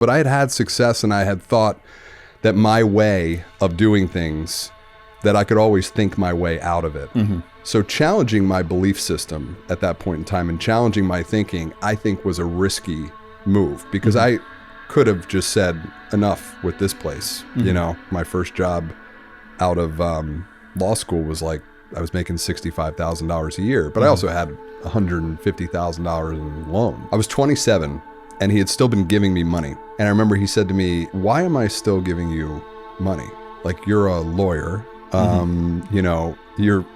But I had had success, and I had thought that my way of doing things, that I could always think my way out of it. Mm-hmm. So challenging my belief system at that point in time and challenging my thinking, I think was a risky move, because I could have just said enough with this place. You know, my first job out of law school was like, I was making $65,000 a year, but I also had $150,000 in loan. I was 27 and he had still been giving me money. And I remember he said to me, "Why am I still giving you money? Like, you're a lawyer, you know, you're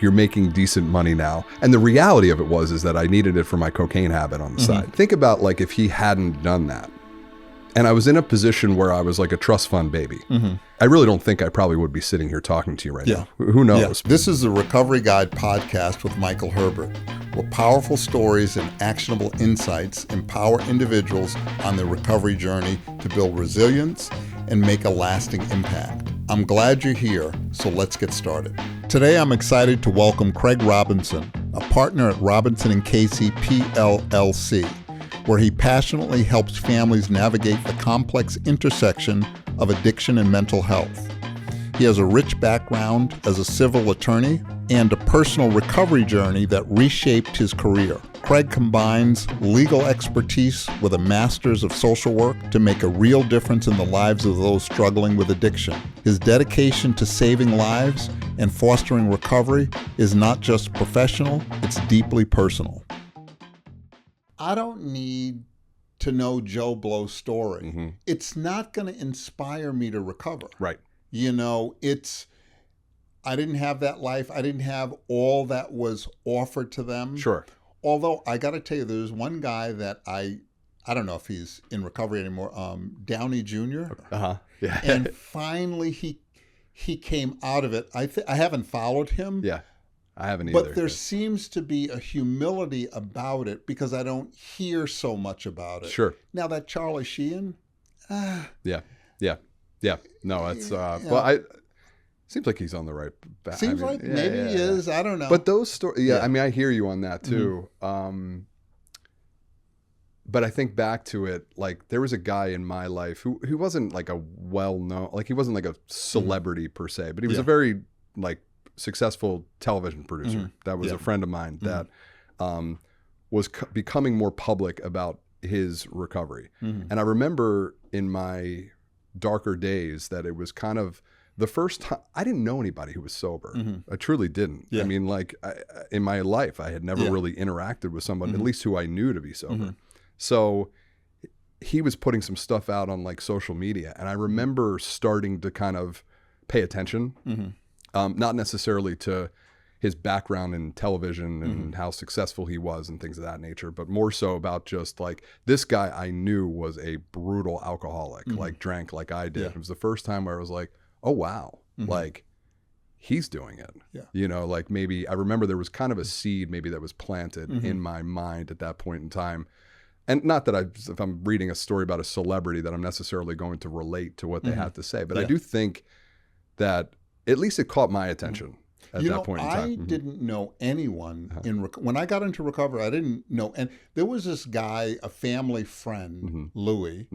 making decent money now." And the reality of it is that I needed it for my cocaine habit on the side. Think about, like, if he hadn't done that, and I was in a position where I was like a trust fund baby. I really don't think I probably would be sitting here talking to you right now. Who knows? This is the Recovery Guide podcast with Michael Herbert, where powerful stories and actionable insights empower individuals on their recovery journey to build resilience and make a lasting impact. I'm glad you're here, so let's get started. Today, I'm excited to welcome Craig Robinson, a partner at Robinson & Casey PLLC, where he passionately helps families navigate the complex intersection of addiction and mental health. He has a rich background as a civil attorney and a personal recovery journey that reshaped his career. Craig combines legal expertise with a master's of social work to make a real difference in the lives of those struggling with addiction. His dedication to saving lives and fostering recovery is not just professional, it's deeply personal. I don't need to know Joe Blow's story. It's not going to inspire me to recover. Right. You know, I didn't have that life. I didn't have all that was offered to them. Sure. Although I got to tell you, there's one guy that I don't know if he's in recovery anymore, Downey Jr. Yeah. And finally he came out of it. I haven't followed him. Yeah. I haven't either. But there seems to be a humility about it because I don't hear so much about it. Sure. Now that Charlie Sheen, Yeah. No, it's well, seems like he's on the right path. Seems like maybe he is. I don't know. But those stories, I mean, I hear you on that too. But I think back to it, like, there was a guy in my life who wasn't like a well-known, like, he wasn't like a celebrity per se, but he was a very, like, successful television producer. That was a friend of mine that was becoming more public about his recovery. And I remember in my darker days that it was kind of the first time I didn't know anybody who was sober. I truly didn't. I mean, like, in my life, I had never really interacted with someone, at least who I knew to be sober. So he was putting some stuff out on, like, social media. And I remember starting to kind of pay attention. Not necessarily to his background in television and how successful he was and things of that nature, but more so about just, like, this guy I knew was a brutal alcoholic, like, drank like I did. It was the first time where I was like, oh, wow, like, he's doing it. You know, like, maybe I remember there was kind of a seed maybe that was planted in my mind at that point in time. And not that if I'm reading a story about a celebrity that I'm necessarily going to relate to what they have to say, but I do think that at least it caught my attention at that point in time. I didn't know anyone when I got into recovery. I didn't know, and there was this guy, a family friend, Louis,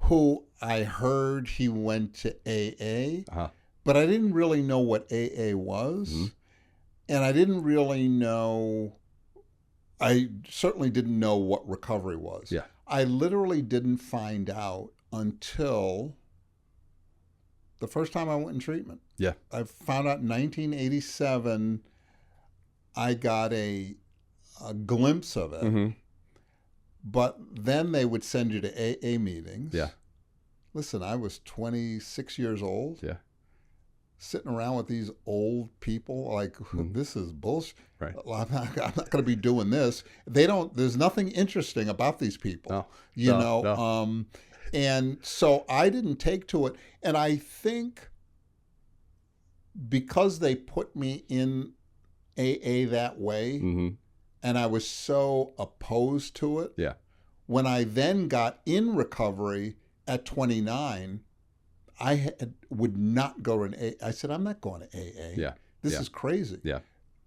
who I heard he went to AA, but I didn't really know what AA was, and I didn't really know. I certainly didn't know what recovery was. Yeah, I literally didn't find out until the first time I went in treatment. Yeah. I found out in 1987, I got a glimpse of it. But then they would send you to AA meetings. Yeah. Listen, I was 26 years old. Yeah. Sitting around with these old people, like, this is bullshit. Right. I'm not going to be doing this. There's nothing interesting about these people. No. And so I didn't take to it. And I think because they put me in AA that way, and I was so opposed to it, when I then got in recovery at 29, I would not go to an AA. I said, I'm not going to AA. This is crazy.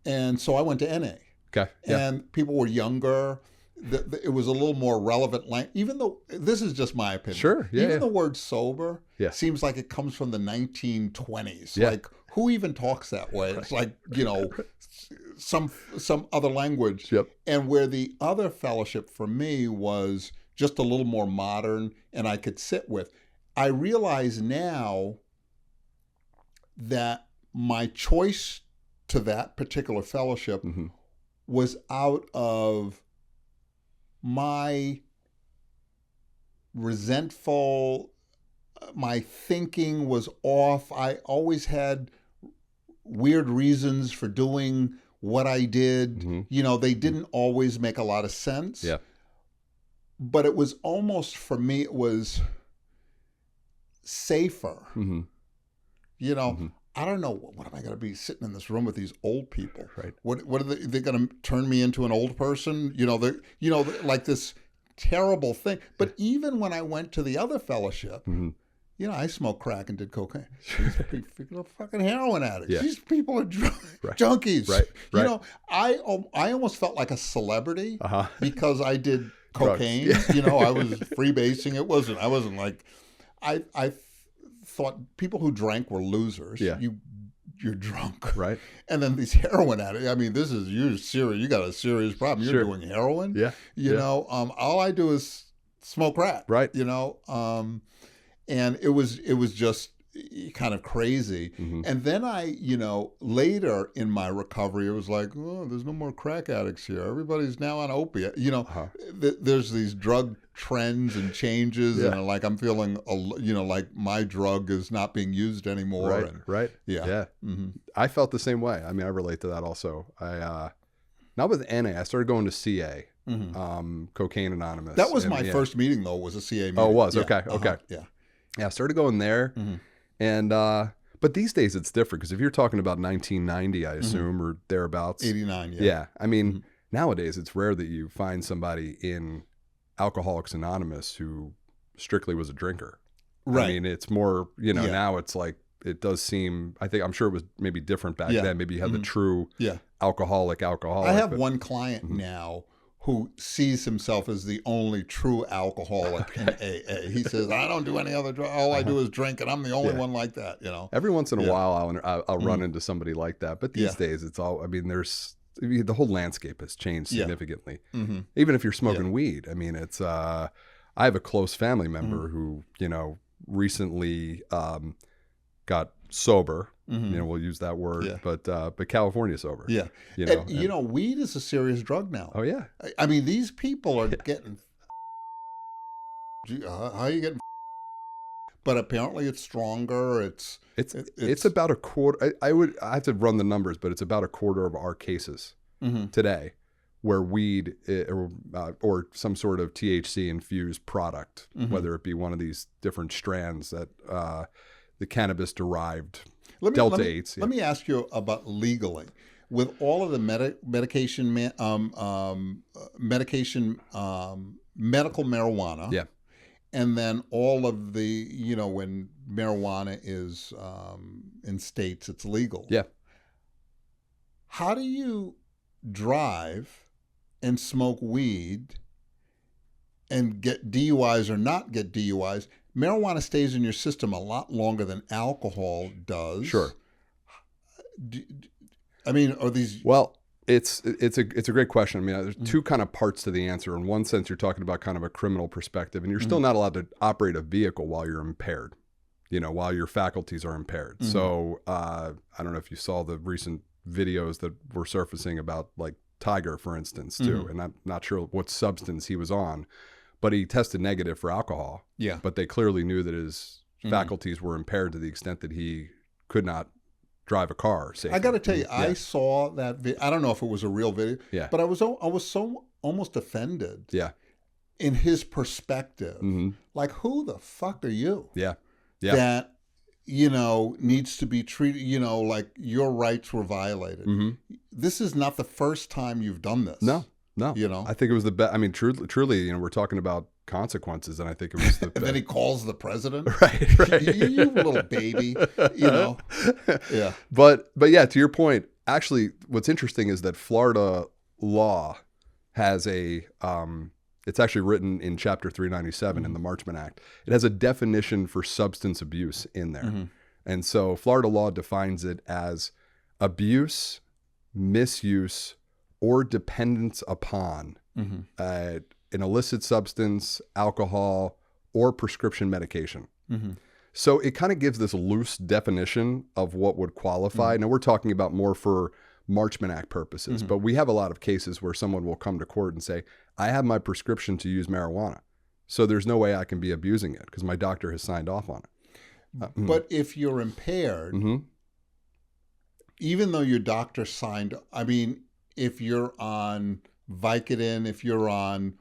And so I went to NA. Okay. And people were younger. it was a little more relevant. Even though this is just my opinion. Sure. Yeah. Even the word sober Yeah. seems like it comes from the 1920s. Yeah. Like, who even talks that way? It's like, some other language. Yep. And where the other fellowship for me was just a little more modern and I could sit with. I realize now that my choice to that particular fellowship Mm-hmm. was out of my resentful, my thinking was off. I always had weird reasons for doing what I did. Mm-hmm. They didn't always make a lot of sense. Yeah. But it was almost, for me, it was safer. Mm-hmm. Mm-hmm. I don't know, what am I going to be sitting in this room with these old people? Right. What are they going to turn me into an old person? Like this terrible thing. But even when I went to the other fellowship, Mm-hmm. I smoked crack and did cocaine. These people are fucking heroin addicts. Yeah. These people are Right. junkies. Right. I almost felt like a celebrity Uh-huh. because I did Drugs. cocaine. Yeah. I was freebasing. I wasn't like, I thought people who drank were losers. Yeah. You're drunk. Right. And then these heroin addicts. I mean, you're serious. You got a serious problem. You're Sure. doing heroin. Yeah. All I do is smoke crack. Right. And it was just kind of crazy. Mm-hmm. And then I, later in my recovery, it was like, oh, there's no more crack addicts here. Everybody's now on opiate. Uh-huh. There's these drug trends and changes, Yeah. and like I'm feeling, like my drug is not being used anymore. Right. And, Right. Yeah. Yeah. Mm-hmm. I felt the same way. I mean, I relate to that also. I not with NA. I started going to CA, Mm-hmm. Cocaine Anonymous. That was And, my yeah. first meeting, though, was a CA meeting. Oh, it was? Yeah. Okay. Okay. Yeah. Yeah, I started going there, Mm-hmm. and but these days it's different because if you're talking about 1990, I assume, or thereabouts, 89. Yeah. yeah. I mean, Mm-hmm. nowadays it's rare that you find somebody in Alcoholics Anonymous who strictly was a drinker. Right. I mean, it's more, Yeah. now it's like it does seem. I'm sure it was maybe different back Yeah. then. Maybe you had the Mhm. true Yeah. alcoholic. I have but- one client now who sees himself as the only true alcoholic in AA. He says, I don't do any other drug. All I do is drink, and I'm the only Yeah. one like that, Every once in a Yeah. while, I'll run Mhm. into somebody like that. But these Yeah. days, it's all. I mean, the whole landscape has changed Yeah. significantly. Mm-hmm. Even if you're smoking weed, I mean, it's. I have a close family member who recently got sober. Mm-hmm. We'll use that word, Yeah. but California sober. Yeah. And, weed is a serious drug now. Oh yeah. I mean, these people are getting. How are you getting? But apparently, it's stronger. It's about a quarter. I have to run the numbers, but it's about a quarter of our cases Mm-hmm. today where weed or some sort of THC infused product, Mhm. whether it be one of these different strands that the cannabis derived Let Delta me, 8s. Let me ask you about legally. With all of the medical marijuana, Yeah. and then all of the, when marijuana is in states, it's legal. Yeah. How do you drive and smoke weed and get DUIs or not get DUIs? Marijuana stays in your system a lot longer than alcohol does. Sure. I mean, are these... Well, it's a great question. I mean, there's two kind of parts to the answer. In one sense, you're talking about kind of a criminal perspective, and you're still not allowed to operate a vehicle while you're impaired, while your faculties are impaired. Mm-hmm. So I don't know if you saw the recent videos that were surfacing about like Tiger, for instance, too. Mm-hmm. And I'm not sure what substance he was on, but he tested negative for alcohol. Yeah. But they clearly knew that his faculties were impaired to the extent that he could not drive a car safely. I got to tell you, Yeah. I saw that video. I don't know if it was a real video, Yeah. but I was so almost offended Yeah. in his perspective. Mm-hmm. Like, who the fuck are you? Yeah. Yeah. That, needs to be treated, like your rights were violated. Mm-hmm. This is not the first time you've done this. No. I think it was the best. I mean, truly, we're talking about consequences, and I think it was the And then he calls the president. right. you little baby, Yeah. But yeah, to your point, actually, what's interesting is that Florida law has a, it's actually written in Chapter 397 in the Marchman Act. It has a definition for substance abuse in there. And so Florida law defines it as abuse, misuse, or dependence upon an illicit substance, alcohol, or prescription medication. So it kind of gives this loose definition of what would qualify. Now we're talking about more for Marchman Act purposes, but we have a lot of cases where someone will come to court and say, I have my prescription to use marijuana, so there's no way I can be abusing it because my doctor has signed off on it. But if you're impaired, even though your doctor signed, I mean, if you're on Vicodin, if you're on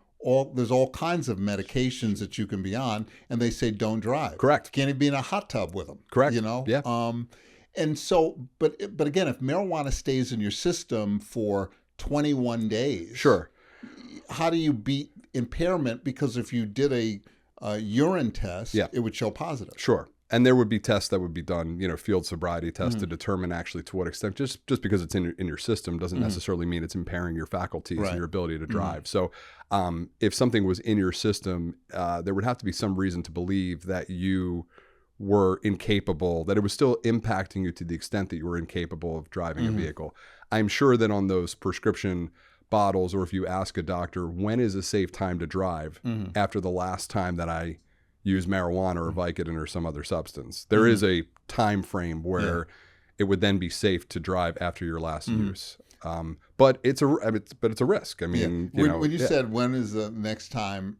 there's all kinds of medications that you can be on, and they say don't drive. Correct. Can't even be in a hot tub with them. Correct. You know. Yeah. And so, but again, if marijuana stays in your system for 21 days, Sure. how do you beat impairment? Because if you did a urine test, it would show positive. Sure. And there would be tests that would be done, field sobriety tests to determine actually to what extent. Just because it's in your system doesn't necessarily mean it's impairing your faculties and your ability to drive. So if something was in your system, there would have to be some reason to believe that you were incapable, that it was still impacting you to the extent that you were incapable of driving a vehicle. I'm sure that on those prescription bottles, or if you ask a doctor, when is a safe time to drive after the last time that I use marijuana or Vicodin or some other substance, there is a time frame where it would then be safe to drive after your last use. But it's a risk. I mean, when you said when is the next time,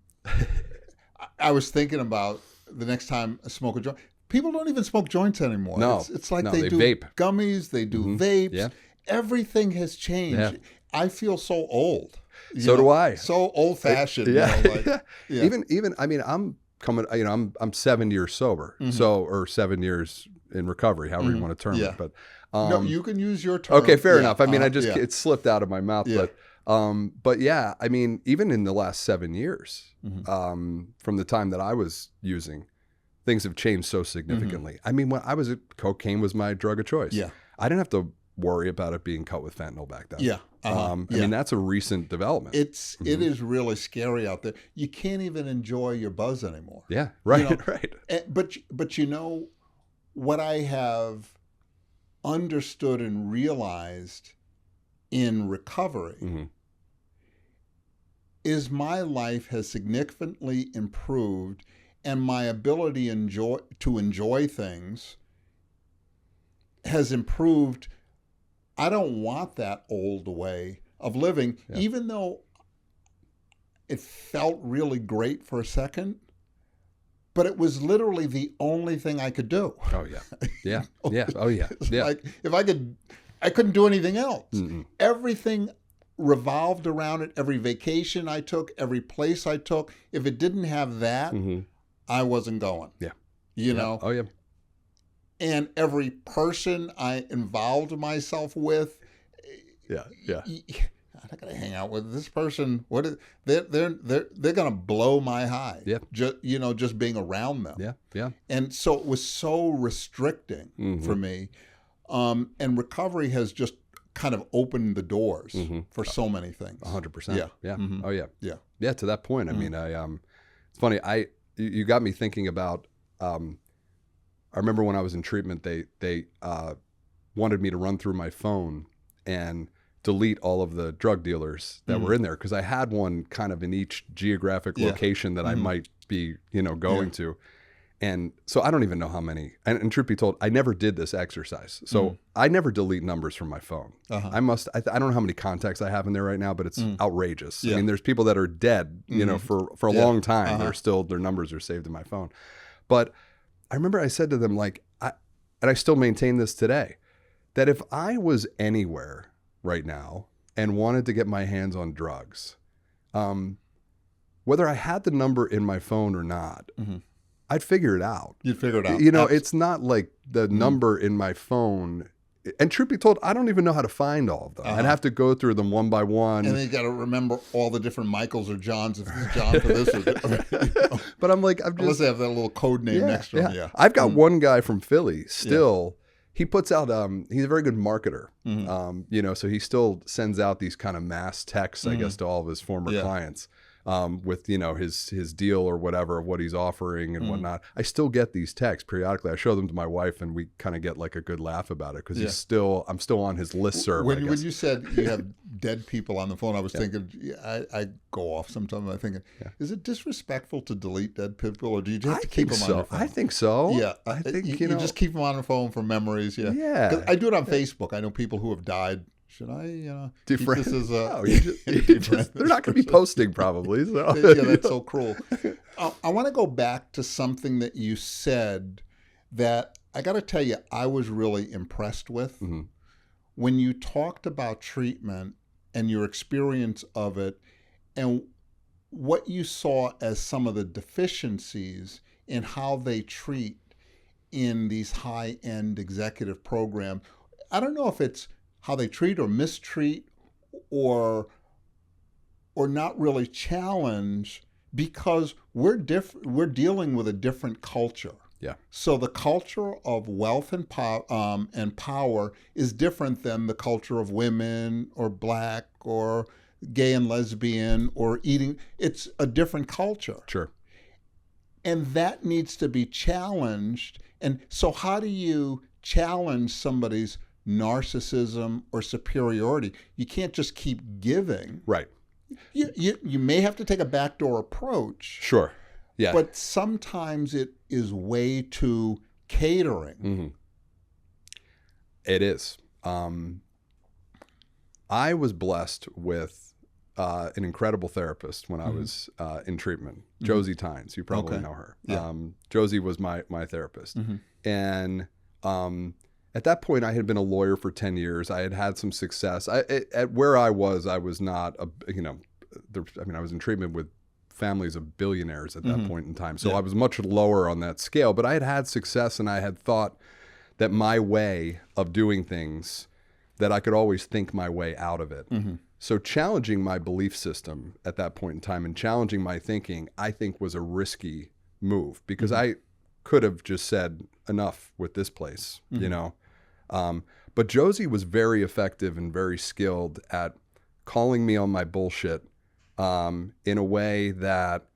I was thinking about the next time I smoke a joint. People don't even smoke joints anymore. No, it's like they do vape. Gummies, they do vapes. Yeah. Everything has changed. Yeah. I feel so old. So do I. So old fashioned. Even I mean, I'm coming. I'm 7 years sober. So, or 7 years in recovery, however you want to term it. But no, you can use your term. Okay, fair enough. I mean, it slipped out of my mouth. But yeah, I mean, even in the last 7 years, from the time that I was using, things have changed so significantly. I mean, when I was cocaine was my drug of choice. Yeah, I didn't have to worry about it being cut with fentanyl back then. Yeah. I mean, that's a recent development. It is really scary out there. You can't even enjoy your buzz anymore. Yeah, right, right. But you know what I have understood and realized in recovery is my life has significantly improved, and my ability to enjoy things has improved. I don't want that old way of living, even though it felt really great for a second, but it was literally the only thing I could do. Oh, yeah. Yeah. Yeah. Oh, yeah. Yeah. Like I couldn't do anything else. Everything revolved around it. Every vacation I took, every place I took, if it didn't have that, I wasn't going. Yeah. You know? Oh, yeah. And every person I involved myself with, I'm not gonna hang out with this person. They're gonna blow my high. Yeah, just being around them. Yeah, yeah. And so it was so restricting for me. And recovery has just kind of opened the doors for so many things. 100%. Yeah, yeah. Oh yeah, yeah, yeah. To that point, I mean, it's funny. You got me thinking about. I remember when I was in treatment, they wanted me to run through my phone and delete all of the drug dealers that were in there, because I had one kind of in each geographic location that I might be, going to. And so I don't even know how many. And truth be told, I never did this exercise. So I never delete numbers from my phone. I don't know how many contacts I have in there right now, but it's outrageous. I mean, there's people that are dead, for a long time. They're still, their numbers are saved in my phone. But I remember I said to them, and I still maintain this today, that if I was anywhere right now and wanted to get my hands on drugs, whether I had the number in my phone or not, I'd figure it out. You'd figure it out. It's not like the number in my phone. And truth be told, I don't even know how to find all of them. I'd have to go through them one by one. And then you got to remember all the different Michaels or Johns. If it's John for this or But I'm like, unless they have that little code name next to them. Yeah. I've got one guy from Philly still. he puts out, he's a very good marketer, you know, so he still sends out these kind of mass texts, I guess, to all of his former clients. With, you know, his deal or whatever, what he's offering and whatnot. I still get these texts periodically. I show them to my wife and we kind of get like a good laugh about it because I'm still on his listserv. When you said you have dead people on the phone, I was thinking, I go off sometimes. I'm thinking, is it disrespectful to delete dead people, or do you have to keep them on your phone? I think so. Yeah, I think you know, just keep them on the phone for memories. Yeah. 'Cause I do it on Facebook. I know people who have died. Should I, keep this as a... They're not going to be posting probably. So. Yeah, that's so cruel. I want to go back to something that you said that I got to tell you I was really impressed with. When you talked about treatment and your experience of it and what you saw as some of the deficiencies in how they treat in these high-end executive programs. I don't know if it's how they treat or mistreat or not really challenge, because we're dealing with a different culture. Yeah. So the culture of wealth and power is different than the culture of women or black or gay and lesbian or eating. It's a different culture. Sure. And that needs to be challenged. And so how do you challenge somebody's narcissism or superiority? You can't just keep giving. Right. You may have to take a backdoor approach. Sure. Yeah. But sometimes it is way too catering. It is. I was blessed with an incredible therapist when I was in treatment, Josie Tynes. You probably know her. Yeah. Josie was my therapist. And at that point, I had been a lawyer for 10 years. I had had some success. At where I was not I was in treatment with families of billionaires at that point in time. So I was much lower on that scale, but I had had success, and I had thought that my way of doing things, that I could always think my way out of it. So challenging my belief system at that point in time and challenging my thinking, I think was a risky move, because I could have just said enough with this place, you know. But Josie was very effective and very skilled at calling me on my bullshit in a way that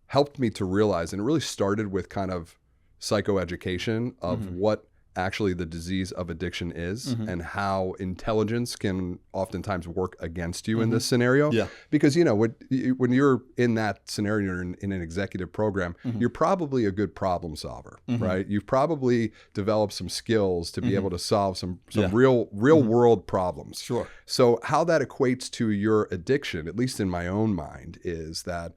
helped me to realize, and it really started with kind of psychoeducation of what actually the disease of addiction is and how intelligence can oftentimes work against you in this scenario. Yeah. Because, you know, when you're in that scenario, you're in an executive program, you're probably a good problem solver, right? You've probably developed some skills to be able to solve some real world problems. Sure. So how that equates to your addiction, at least in my own mind, is that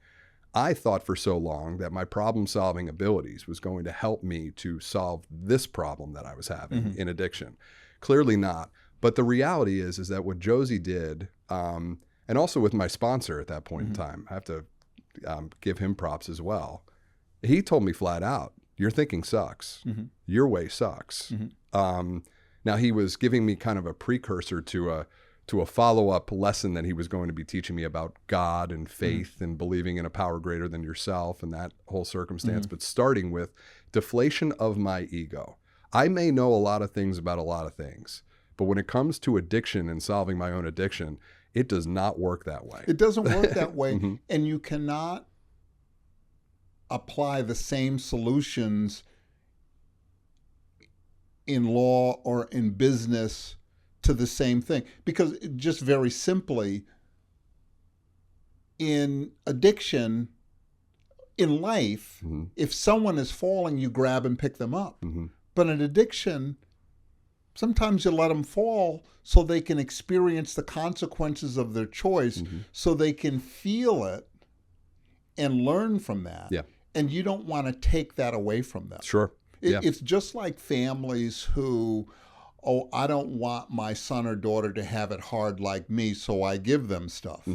I thought for so long that my problem-solving abilities was going to help me to solve this problem that I was having in addiction. Clearly not. But the reality is that what Josie did, and also with my sponsor at that point in time, I have to give him props as well. He told me flat out, your thinking sucks. Your way sucks. Now, he was giving me kind of a precursor to a follow-up lesson that he was going to be teaching me about God and faith and believing in a power greater than yourself and that whole circumstance, but starting with deflation of my ego. I may know a lot of things about a lot of things, but when it comes to addiction and solving my own addiction, it does not work that way. It doesn't work that way, and you cannot apply the same solutions in law or in business to the same thing, because just very simply, in addiction, in life, if someone is falling, you grab and pick them up. But in addiction, sometimes you let them fall so they can experience the consequences of their choice, so they can feel it and learn from that. Yeah. And you don't want to take that away from them. Sure. It's just like families who, oh, I don't want my son or daughter to have it hard like me, so I give them stuff.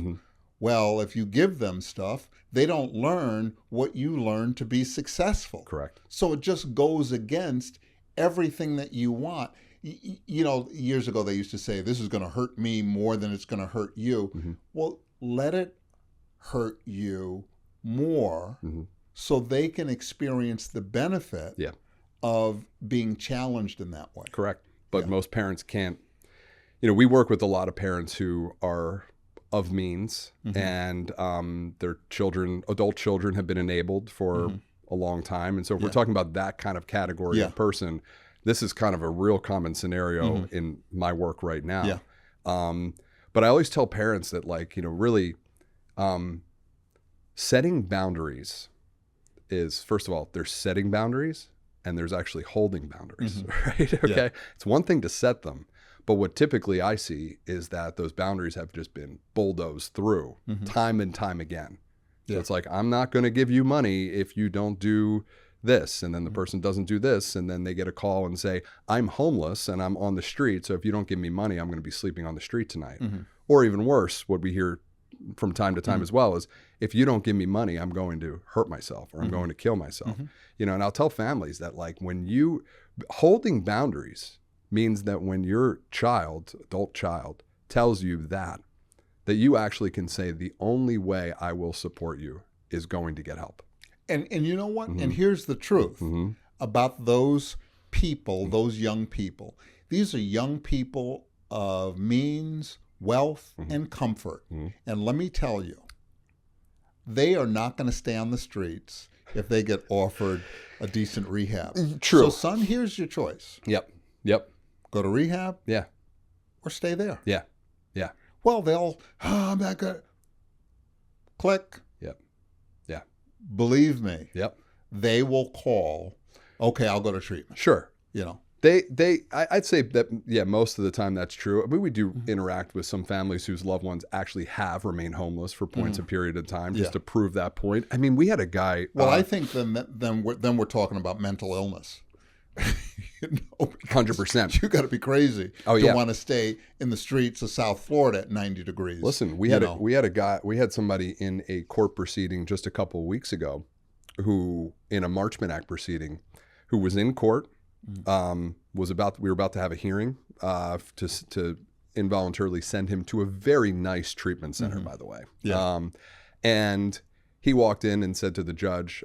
Well, if you give them stuff, they don't learn what you learn to be successful. Correct. So it just goes against everything that you want. You know, years ago they used to say, this is going to hurt me more than it's going to hurt you. Well, let it hurt you more so they can experience the benefit of being challenged in that way. Correct. But most parents can't. We work with a lot of parents who are of means, and their children, adult children, have been enabled for a long time. And so if we're talking about that kind of category of person, this is kind of a real common scenario in my work right now. Yeah. But I always tell parents that, like, really setting boundaries is, first of all, there's setting boundaries and there's actually holding boundaries, right? Okay. Yeah. It's one thing to set them, but what typically I see is that those boundaries have just been bulldozed through time and time again. So it's like, I'm not going to give you money if you don't do this. And then the person doesn't do this. And then they get a call and say, I'm homeless and I'm on the street. So if you don't give me money, I'm going to be sleeping on the street tonight. Or even worse, what we hear from time to time as well is, if you don't give me money, I'm going to hurt myself or I'm going to kill myself. And I'll tell families that, like, holding boundaries means that when your adult child tells you that you actually can say, the only way I will support you is going to get help. And you know what? And here's the truth about those people, those young people. These are young people of means, wealth, and comfort. And let me tell you, they are not going to stay on the streets if they get offered a decent rehab. True. So, son, here's your choice. Yep. Go to rehab. Yeah. Or stay there. Yeah. Well, I'm not going to. Click. Yep. Yeah. Believe me. Yep. They will call, okay, I'll go to treatment. Sure. I'd say that, most of the time that's true. I mean, we do interact with some families whose loved ones actually have remained homeless for points of period of time, just to prove that point. I mean, we had a guy. Well, I think then we're talking about mental illness. 100%. You got to be crazy to want to stay in the streets of South Florida at 90 degrees. Listen, we had somebody in a court proceeding just a couple of weeks ago, who, in a Marchman Act proceeding, who was in court. We were about to have a hearing to involuntarily send him to a very nice treatment center, by the way. And he walked in and said to the judge,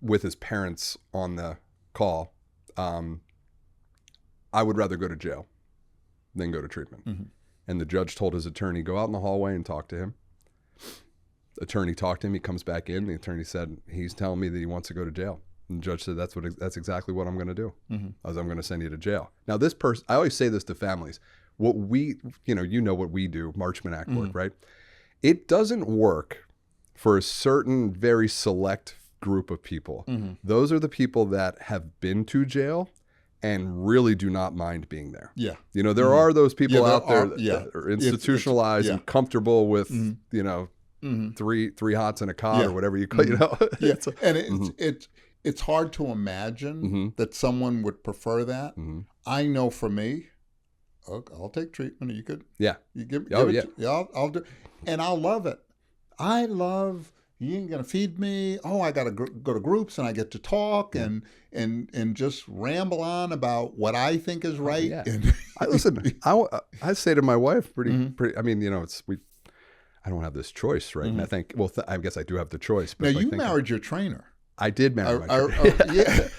with his parents on the call, I would rather go to jail than go to treatment. And the judge told his attorney, go out in the hallway and talk to him. The attorney talked to him. He comes back in. The attorney said, he's telling me that he wants to go to jail. And the judge said, that's exactly what I'm going to do. I'm going to send you to jail. Now, this person, I always say this to families, what we, what we do, Marchman Act work, right? It doesn't work for a certain very select group of people. Those are the people that have been to jail and really do not mind being there. Yeah. There are those people out there that are institutionalized and comfortable with, three hots and a cot or whatever you call, And it's hard to imagine that someone would prefer that. I know for me, I'll take treatment. You could, you give it. I'll do, and I'll love it. I love. You ain't gonna feed me. Oh, I gotta go to groups and I get to talk and just ramble on about what I think is right. And I say to my wife, pretty. I mean, I don't have this choice, right? And I think, I guess I do have the choice. But now you married your trainer. I did marry my trainer.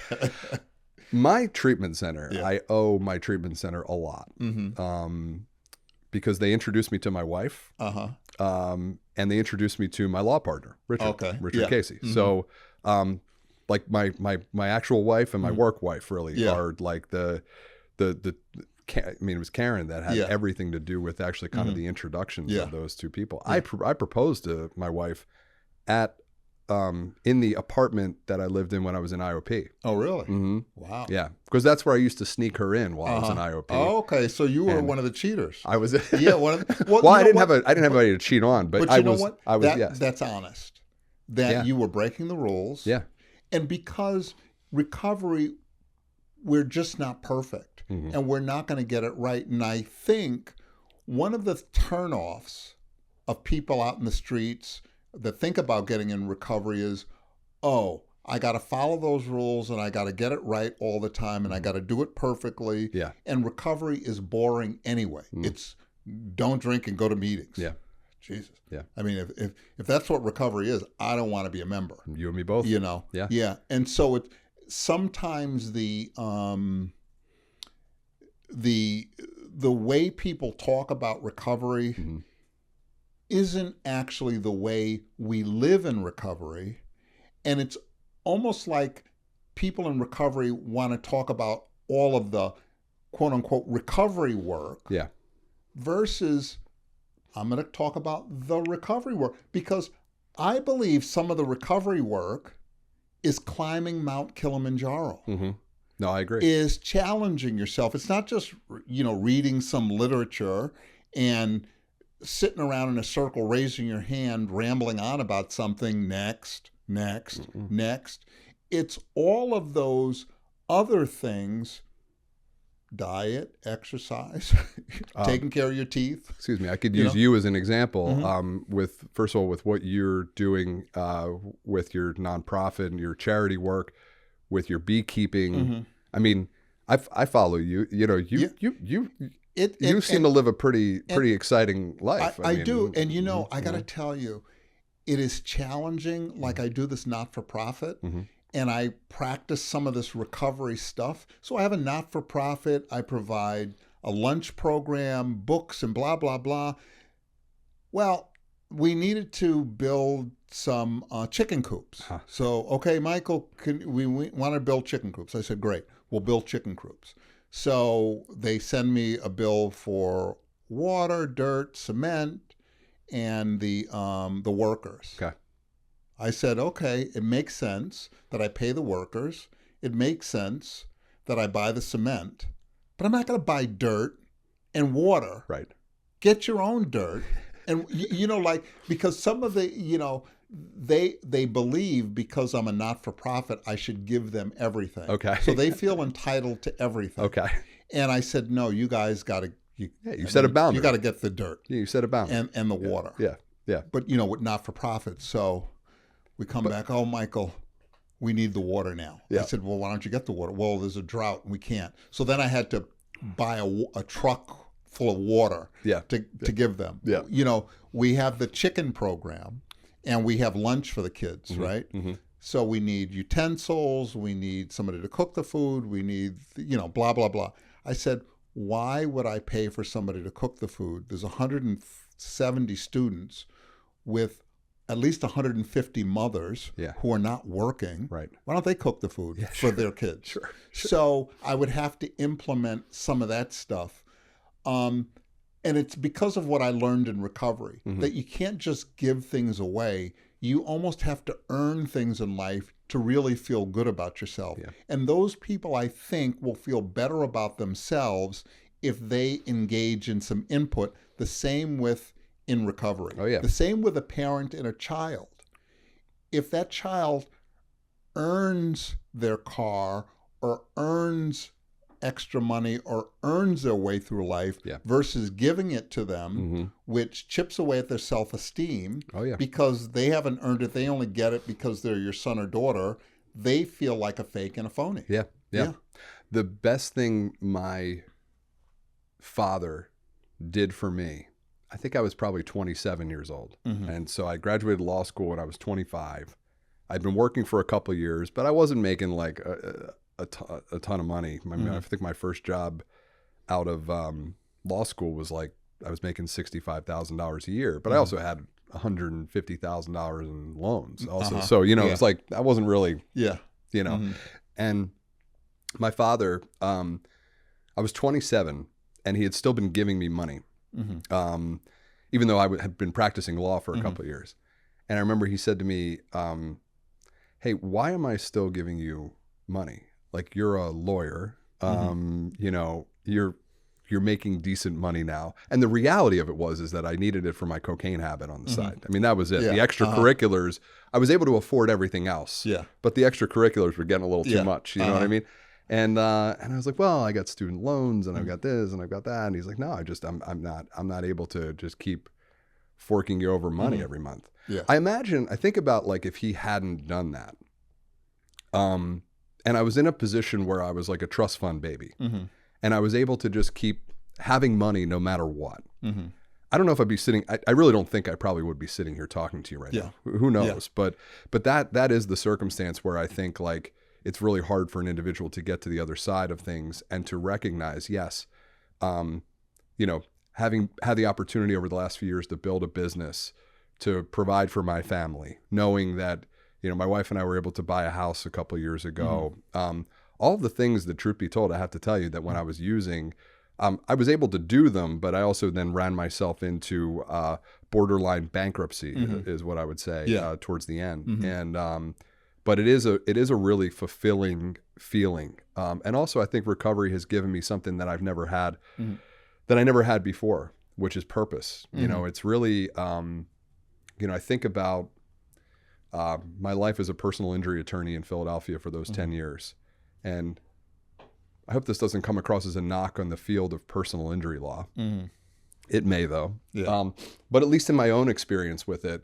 My treatment center, I owe my treatment center a lot, because they introduced me to my wife, and they introduced me to my law partner, Richard Casey. So, like my actual wife and my work wife really are like the I mean, it was Karen that had everything to do with actually kind of the introductions of those two people. I proposed to my wife at in the apartment that I lived in when I was in IOP. Oh, really? Wow. Yeah, because that's where I used to sneak her in while I was in IOP. Oh, okay. So you were one of the cheaters. I was. One of the, well, I didn't have anybody to cheat on, but you I know was. What? I was. That's honest. That you were breaking the rules. Yeah. And because recovery, we're just not perfect, and we're not going to get it right. And I think one of the turnoffs of people out in the streets that think about getting in recovery is, I got to follow those rules and I got to get it right all the time and I got to do it perfectly. Yeah. And recovery is boring anyway. It's don't drink and go to meetings. Yeah. Jesus. Yeah. I mean, if that's what recovery is, I don't want to be a member. You and me both. Yeah. Yeah. And so sometimes the way people talk about recovery Mm-hmm. isn't actually the way we live in recovery. And it's almost like people in recovery want to talk about all of the quote unquote recovery work. Yeah. Versus I'm going to talk about the recovery work, because I believe some of the recovery work is climbing Mount Kilimanjaro. Mm-hmm. No, I agree. Is challenging yourself. It's not just, reading some literature and sitting around in a circle, raising your hand, rambling on about something, next. It's all of those other things: diet, exercise, taking care of your teeth. Excuse me. I could use you as an example. Mm-hmm. First of all, with what you're doing with your nonprofit and your charity work, with your beekeeping. Mm-hmm. I mean, I follow you. You seem to live a pretty exciting life. I do, and I got to tell you, it is challenging. Like, I do this not-for-profit. Mm-hmm. And I practice some of this recovery stuff. So I have a not-for-profit. I provide a lunch program, books, and blah, blah, blah. Well, we needed to build some chicken coops. Huh. So, okay, Michael, we want to build chicken coops. I said, great, we'll build chicken coops. So they send me a bill for water, dirt, cement, and the workers. Okay. I said, okay, it makes sense that I pay the workers. It makes sense that I buy the cement, but I'm not going to buy dirt and water. Right. Get your own dirt. And, because some of the, they believe because I'm a not-for-profit, I should give them everything. Okay. So they feel entitled to everything. Okay. And I said, no, you guys got to. You set a boundary. You got to get the dirt. Yeah, you set a boundary. And the water. Yeah. Yeah. But, with not-for-profits, so we come back, oh, Michael, we need the water now. Yeah. I said, well, why don't you get the water? Well, there's a drought and we can't. So then I had to buy a truck full of water to give them. Yeah. We have the chicken program and we have lunch for the kids, Mm-hmm. right? Mm-hmm. So we need utensils, we need somebody to cook the food, we need, blah, blah, blah. I said, why would I pay for somebody to cook the food? There's 170 students with at least 150 mothers who are not working. Right. Why don't they cook the food for their kids? Sure. So I would have to implement some of that stuff. And it's because of what I learned in recovery, that you can't just give things away. You almost have to earn things in life to really feel good about yourself. Yeah. And those people, I think, will feel better about themselves if they engage in some input. The same with in recovery. Oh, yeah. The same with a parent and a child. If that child earns their car or earns extra money or earns their way through life versus giving it to them, which chips away at their self-esteem because they haven't earned it. They only get it because they're your son or daughter. They feel like a fake and a phony. Yeah. The best thing my father did for me, I think I was probably 27 years old. And so I graduated law school when I was 25. I'd been working for a couple of years, but I wasn't making like a ton of money. I mean, I think my first job out of law school was like, I was making $65,000 a year, but I also had $150,000 in loans also. So, it's like, I wasn't really, and my father, I was 27 and he had still been giving me money. Even though I had been practicing law for a couple of years. And I remember he said to me, hey, why am I still giving you money? Like, you're a lawyer, you're making decent money now. And the reality of it is that I needed it for my cocaine habit on the side. I mean, that was it. The extracurriculars, I was able to afford everything else. But the extracurriculars were getting a little too much. You know what I mean? And I was like, well, I got student loans and I've got this and I've got that. And he's like, no, I'm not able to just keep forking you over money every month. I think about like if he hadn't done that. And I was in a position where I was like a trust fund baby. And I was able to just keep having money no matter what. I don't know if I'd be sitting, I really don't think I probably would be sitting here talking to you right now. Who knows? But that is the circumstance where I think like, it's really hard for an individual to get to the other side of things and to recognize, yes, having had the opportunity over the last few years to build a business, to provide for my family, knowing that, my wife and I were able to buy a house a couple of years ago. All of the things that, truth be told, I have to tell you that when I was using, I was able to do them, but I also then ran myself into borderline bankruptcy, is what I would say, towards the end. And but it is a really fulfilling feeling. And also, I think recovery has given me something that I've never had, that I never had before, which is purpose. It's really, I think about my life as a personal injury attorney in Philadelphia for those 10 years. And I hope this doesn't come across as a knock on the field of personal injury law. It may, though. Yeah. But at least in my own experience with it,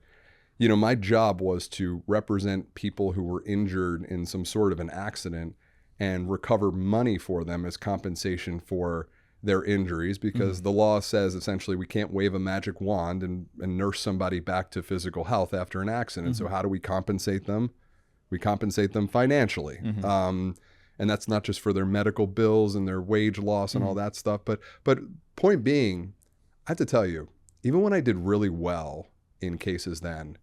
my job was to represent people who were injured in some sort of an accident and recover money for them as compensation for their injuries, because the law says essentially we can't wave a magic wand and nurse somebody back to physical health after an accident. So how do we compensate them? We compensate them financially. And that's not just for their medical bills and their wage loss and all that stuff. But point being, I have to tell you, even when I did really well in cases then,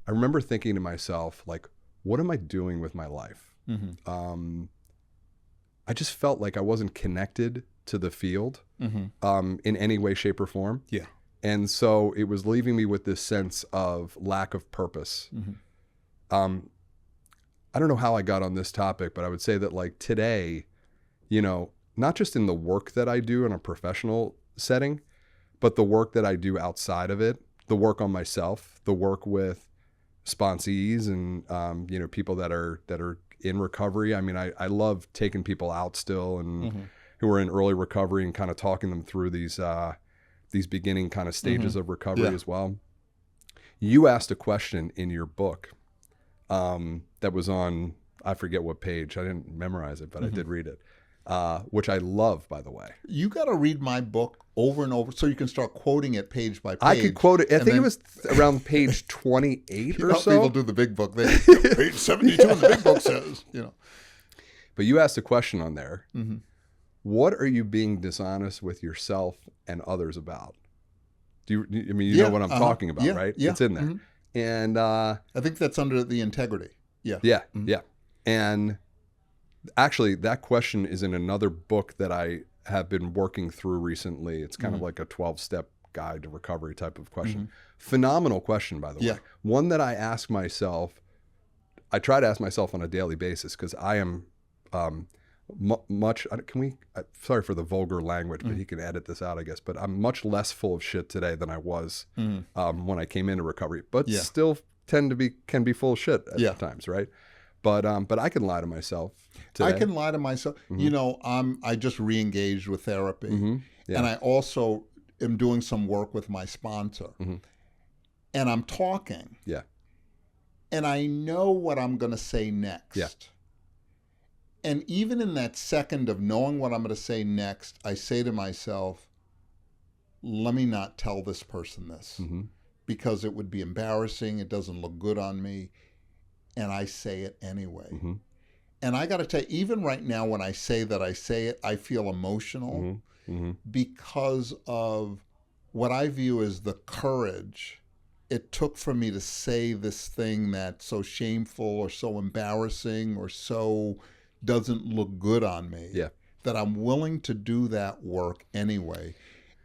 I remember thinking to myself, like, what am I doing with my life? I just felt like I wasn't connected to the field in any way, shape, or form. Yeah. And so it was leaving me with this sense of lack of purpose. I don't know how I got on this topic, but I would say that, like, today, not just in the work that I do in a professional setting, but the work that I do outside of it, the work on myself, the work with sponsees and, people that are in recovery. I mean, I love taking people out still and who are in early recovery and kind of talking them through these beginning kind of stages of recovery as well. You asked a question in your book that was on, I forget what page. I didn't memorize it, but I did read it, which I love, by the way. You got to read my book over and over so you can start quoting it page by page. I could quote it. I think it was around page 28 or so. People do the big book. Page 72 in the big book says, But you asked a question on there. What are you being dishonest with yourself and others about? You know what I'm talking about, right? Yeah. It's in there. And I think that's under the integrity. Yeah. Yeah. And actually, that question is in another book that I have been working through recently. It's kind of like a 12-step guide to recovery type of question. Phenomenal question, by the way. One that I ask myself, I try to ask myself on a daily basis, because I am sorry for the vulgar language, but he can edit this out, I guess, but I'm much less full of shit today than I was when I came into recovery, but still can be full of shit at times, right? But I can lie to myself today. I can lie to myself. I just re-engaged with therapy, and I also am doing some work with my sponsor, and I'm talking, and I know what I'm going to say next. And even in that second of knowing what I'm going to say next, I say to myself, let me not tell this person this, because it would be embarrassing. It doesn't look good on me. And I say it anyway. And I got to tell you, even right now when I say it, I feel emotional because of what I view as the courage it took for me to say this thing that's so shameful or so embarrassing or so doesn't look good on me, that I'm willing to do that work anyway.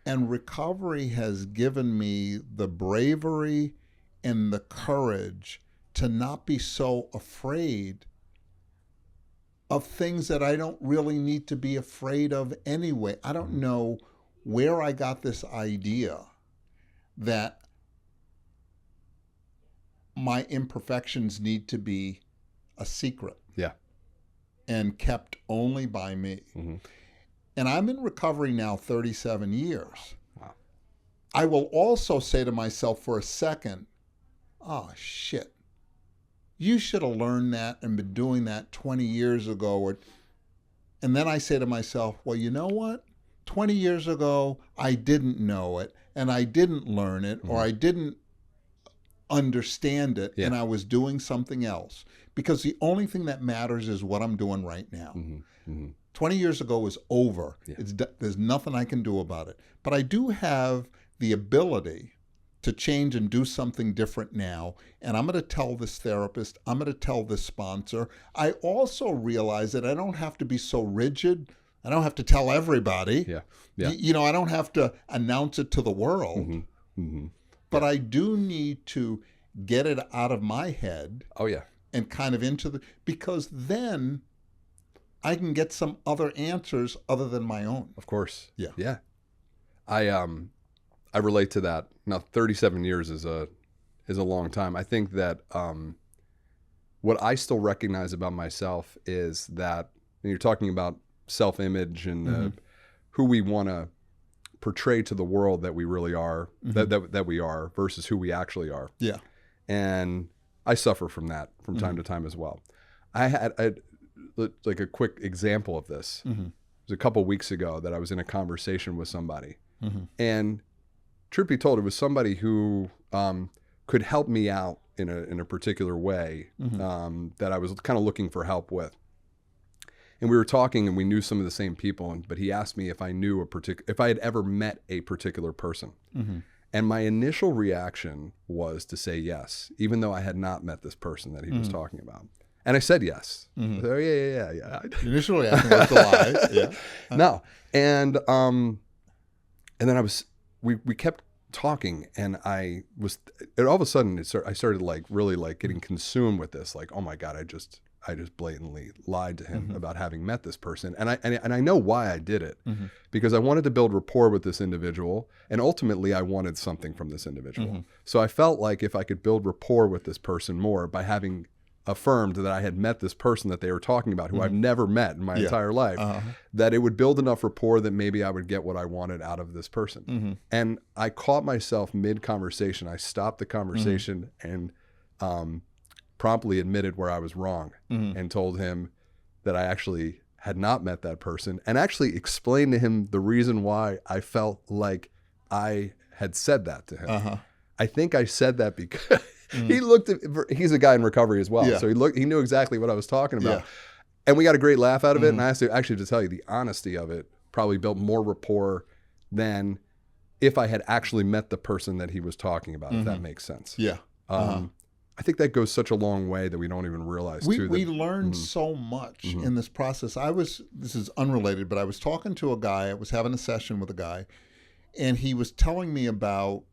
And recovery has given me the bravery and the courage to not be so afraid of things that I don't really need to be afraid of anyway. I don't know where I got this idea that my imperfections need to be a secret. And kept only by me. And I'm in recovery now 37 years. Wow. I will also say to myself for a second, oh, shit. You should have learned that and been doing that 20 years ago. And then I say to myself, well, you know what? 20 years ago, I didn't know it, and I didn't learn it, or I didn't understand it, Yeah. and I was doing something else. Because the only thing that matters is what I'm doing right now. 20 years ago is over. Yeah. There's nothing I can do about it. But I do have the ability to change and do something different now. And I'm going to tell this therapist, I'm going to tell this sponsor. I also realize that I don't have to be so rigid. I don't have to tell everybody. Yeah. Yeah. You know, I don't have to announce it to the world. But I do need to get it out of my head. Oh, yeah. And kind of because then I can get some other answers other than my own. Of course. Yeah. Yeah. I relate to that. Now, 37 years is a long time. I think that what I still recognize about myself is that when you're talking about self-image and who we want to portray to the world that we really are, that we are versus who we actually are. Yeah. And I suffer from that from time to time as well. I had like a quick example of this. It was a couple weeks ago that I was in a conversation with somebody. And truth be told, it was somebody who could help me out in a particular way that I was kind of looking for help with. And we were talking, and we knew some of the same people. But he asked me if I knew if I had ever met a particular person. And my initial reaction was to say yes, even though I had not met this person that he was talking about. And I said yes. I said, oh, yeah. The initial reaction was to lie. Yeah. No. And then we kept talking, and all of a sudden I started like really like getting consumed with this. Like, oh my God, I just blatantly lied to him about having met this person. And I know why I did it, because I wanted to build rapport with this individual, and ultimately I wanted something from this individual. So I felt like if I could build rapport with this person more by having affirmed that I had met this person that they were talking about, who I've never met in my entire life, that it would build enough rapport that maybe I would get what I wanted out of this person. And I caught myself mid-conversation. I stopped the conversation and promptly admitted where I was wrong and told him that I actually had not met that person, and actually explained to him the reason why I felt like I had said that to him. I think I said that because he's a guy in recovery as well. So he knew exactly what I was talking about. And we got a great laugh out of it. And I have to actually tell you, the honesty of it probably built more rapport than if I had actually met the person that he was talking about, if that makes sense. Yeah. I think that goes such a long way that we don't even realize. We learned so much in this process. This is unrelated, but I was talking to a guy. I was having a session with a guy, and he was telling me about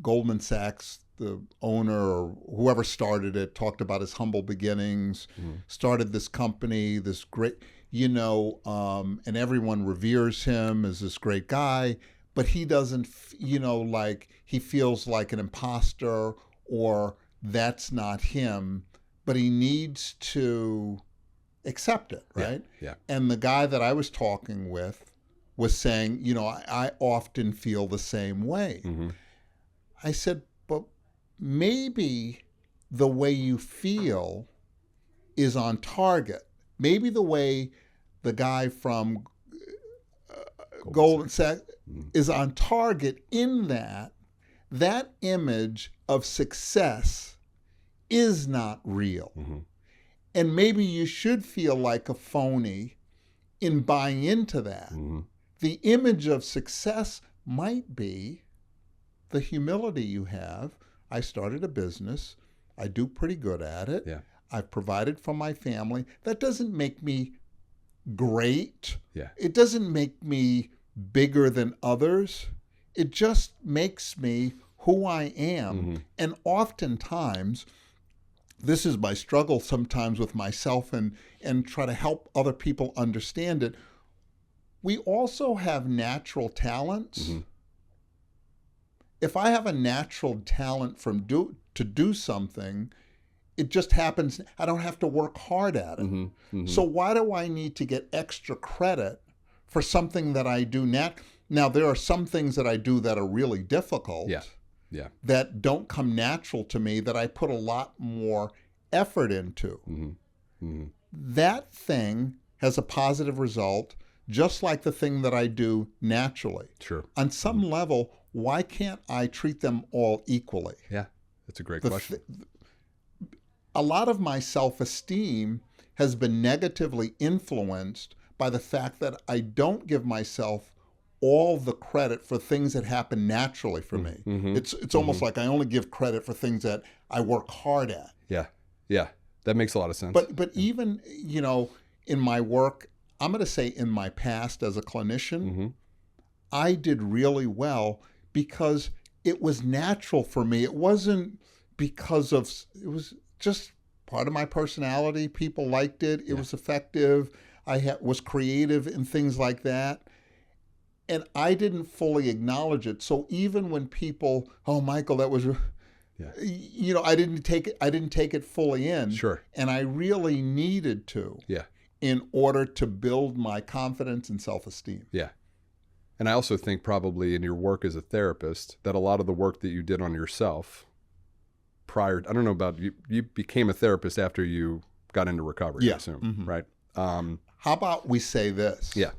Goldman Sachs, the owner or whoever started it, talked about his humble beginnings, started this company, this great, and everyone reveres him as this great guy, but he doesn't, like he feels like an imposter, or that's not him, but he needs to accept it, right? Yeah. And the guy that I was talking with was saying, I often feel the same way. I said, but maybe the way you feel is on target. Maybe the way the guy from Goldman Sachs is on target in that image of success is not real. And maybe you should feel like a phony in buying into that. The image of success might be the humility you have. I started a business. I do pretty good at it. Yeah. I've provided for my family. That doesn't make me great. Yeah. It doesn't make me bigger than others. It just makes me who I am. And oftentimes, this is my struggle sometimes with myself and try to help other people understand it. We also have natural talents. If I have a natural talent to do something, it just happens. I don't have to work hard at it. So why do I need to get extra credit for something that I do Now, there are some things that I do that are really difficult. Yeah. That don't come natural to me, that I put a lot more effort into. That thing has a positive result, just like the thing that I do naturally. Sure. On some level, why can't I treat them all equally? Yeah. That's a great question. A lot of my self-esteem has been negatively influenced by the fact that I don't give myself all the credit for things that happen naturally for me. Mm-hmm. It's almost like I only give credit for things that I work hard at. Yeah. Yeah. That makes a lot of sense. But even, in my work, I'm going to say in my past as a clinician, mm-hmm. I did really well because it was natural for me. It wasn't because of, it was just part of my personality. People liked it. It was effective. I was creative in things like that. And I didn't fully acknowledge it. So even when people, oh, Michael, that was, I didn't take it fully in. Sure. And I really needed to. Yeah. In order to build my confidence and self-esteem. Yeah. And I also think probably in your work as a therapist that a lot of the work that you did on yourself prior, I don't know about you became a therapist after you got into recovery, I assume, mm-hmm. right? How about we say this? Yeah.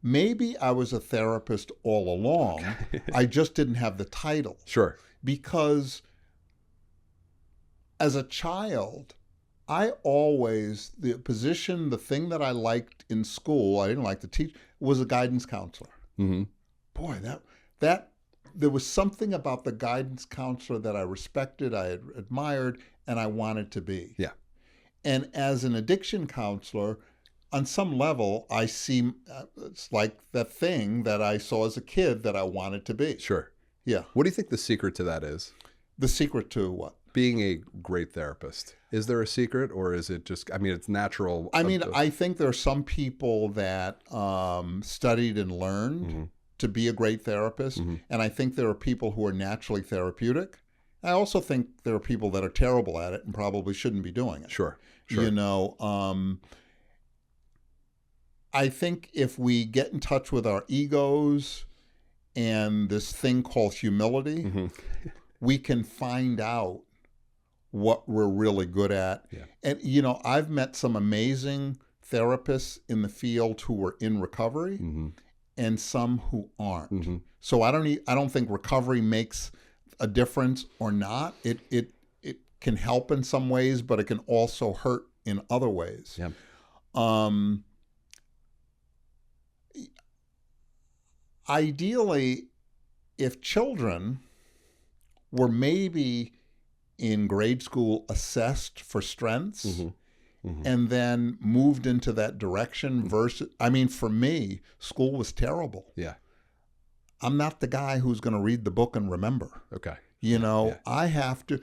Maybe I was a therapist all along. I just didn't have the title. Sure. Because as a child, I always, the thing that I liked in school, I didn't like to teach, was a guidance counselor. Mm-hmm. Boy, that there was something about the guidance counselor that I respected, I admired, and I wanted to be. Yeah. And as an addiction counselor, on some level, I see it's like that thing that I saw as a kid that I wanted to be. Sure. Yeah. What do you think the secret to that is? The secret to what? Being a great therapist. Is there a secret, or is it just, it's natural? I think there are some people that studied and learned mm-hmm. to be a great therapist. Mm-hmm. And I think there are people who are naturally therapeutic. I also think there are people that are terrible at it and probably shouldn't be doing it. Sure. I think if we get in touch with our egos and this thing called humility, mm-hmm. we can find out what we're really good at. Yeah. And, I've met some amazing therapists in the field who were in recovery mm-hmm. and some who aren't. Mm-hmm. So I don't think recovery makes a difference or not. It can help in some ways, but it can also hurt in other ways. Yeah. Ideally, if children were maybe in grade school assessed for strengths mm-hmm. Mm-hmm. and then moved into that direction versus, for me, school was terrible. Yeah. I'm not the guy who's going to read the book and remember. Okay. I have to,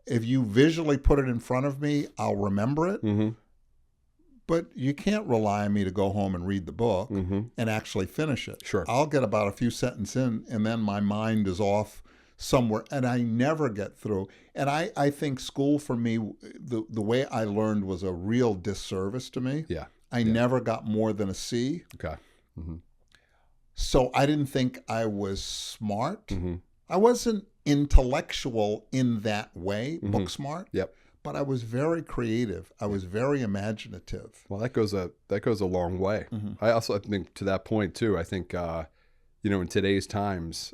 if you visually put it in front of me, I'll remember it. Mm-hmm. But you can't rely on me to go home and read the book mm-hmm. and actually finish it. Sure. I'll get about a few sentences in, and then my mind is off somewhere, and I never get through. And I think school for me, the way I learned was a real disservice to me. Yeah. I never got more than a C. Okay. Mm-hmm. So I didn't think I was smart. Mm-hmm. I wasn't intellectual in that way, mm-hmm. book smart. Yep. But I was very creative. I was very imaginative. Well, that goes a long way. Mm-hmm. I also think to that point too. I think in today's times,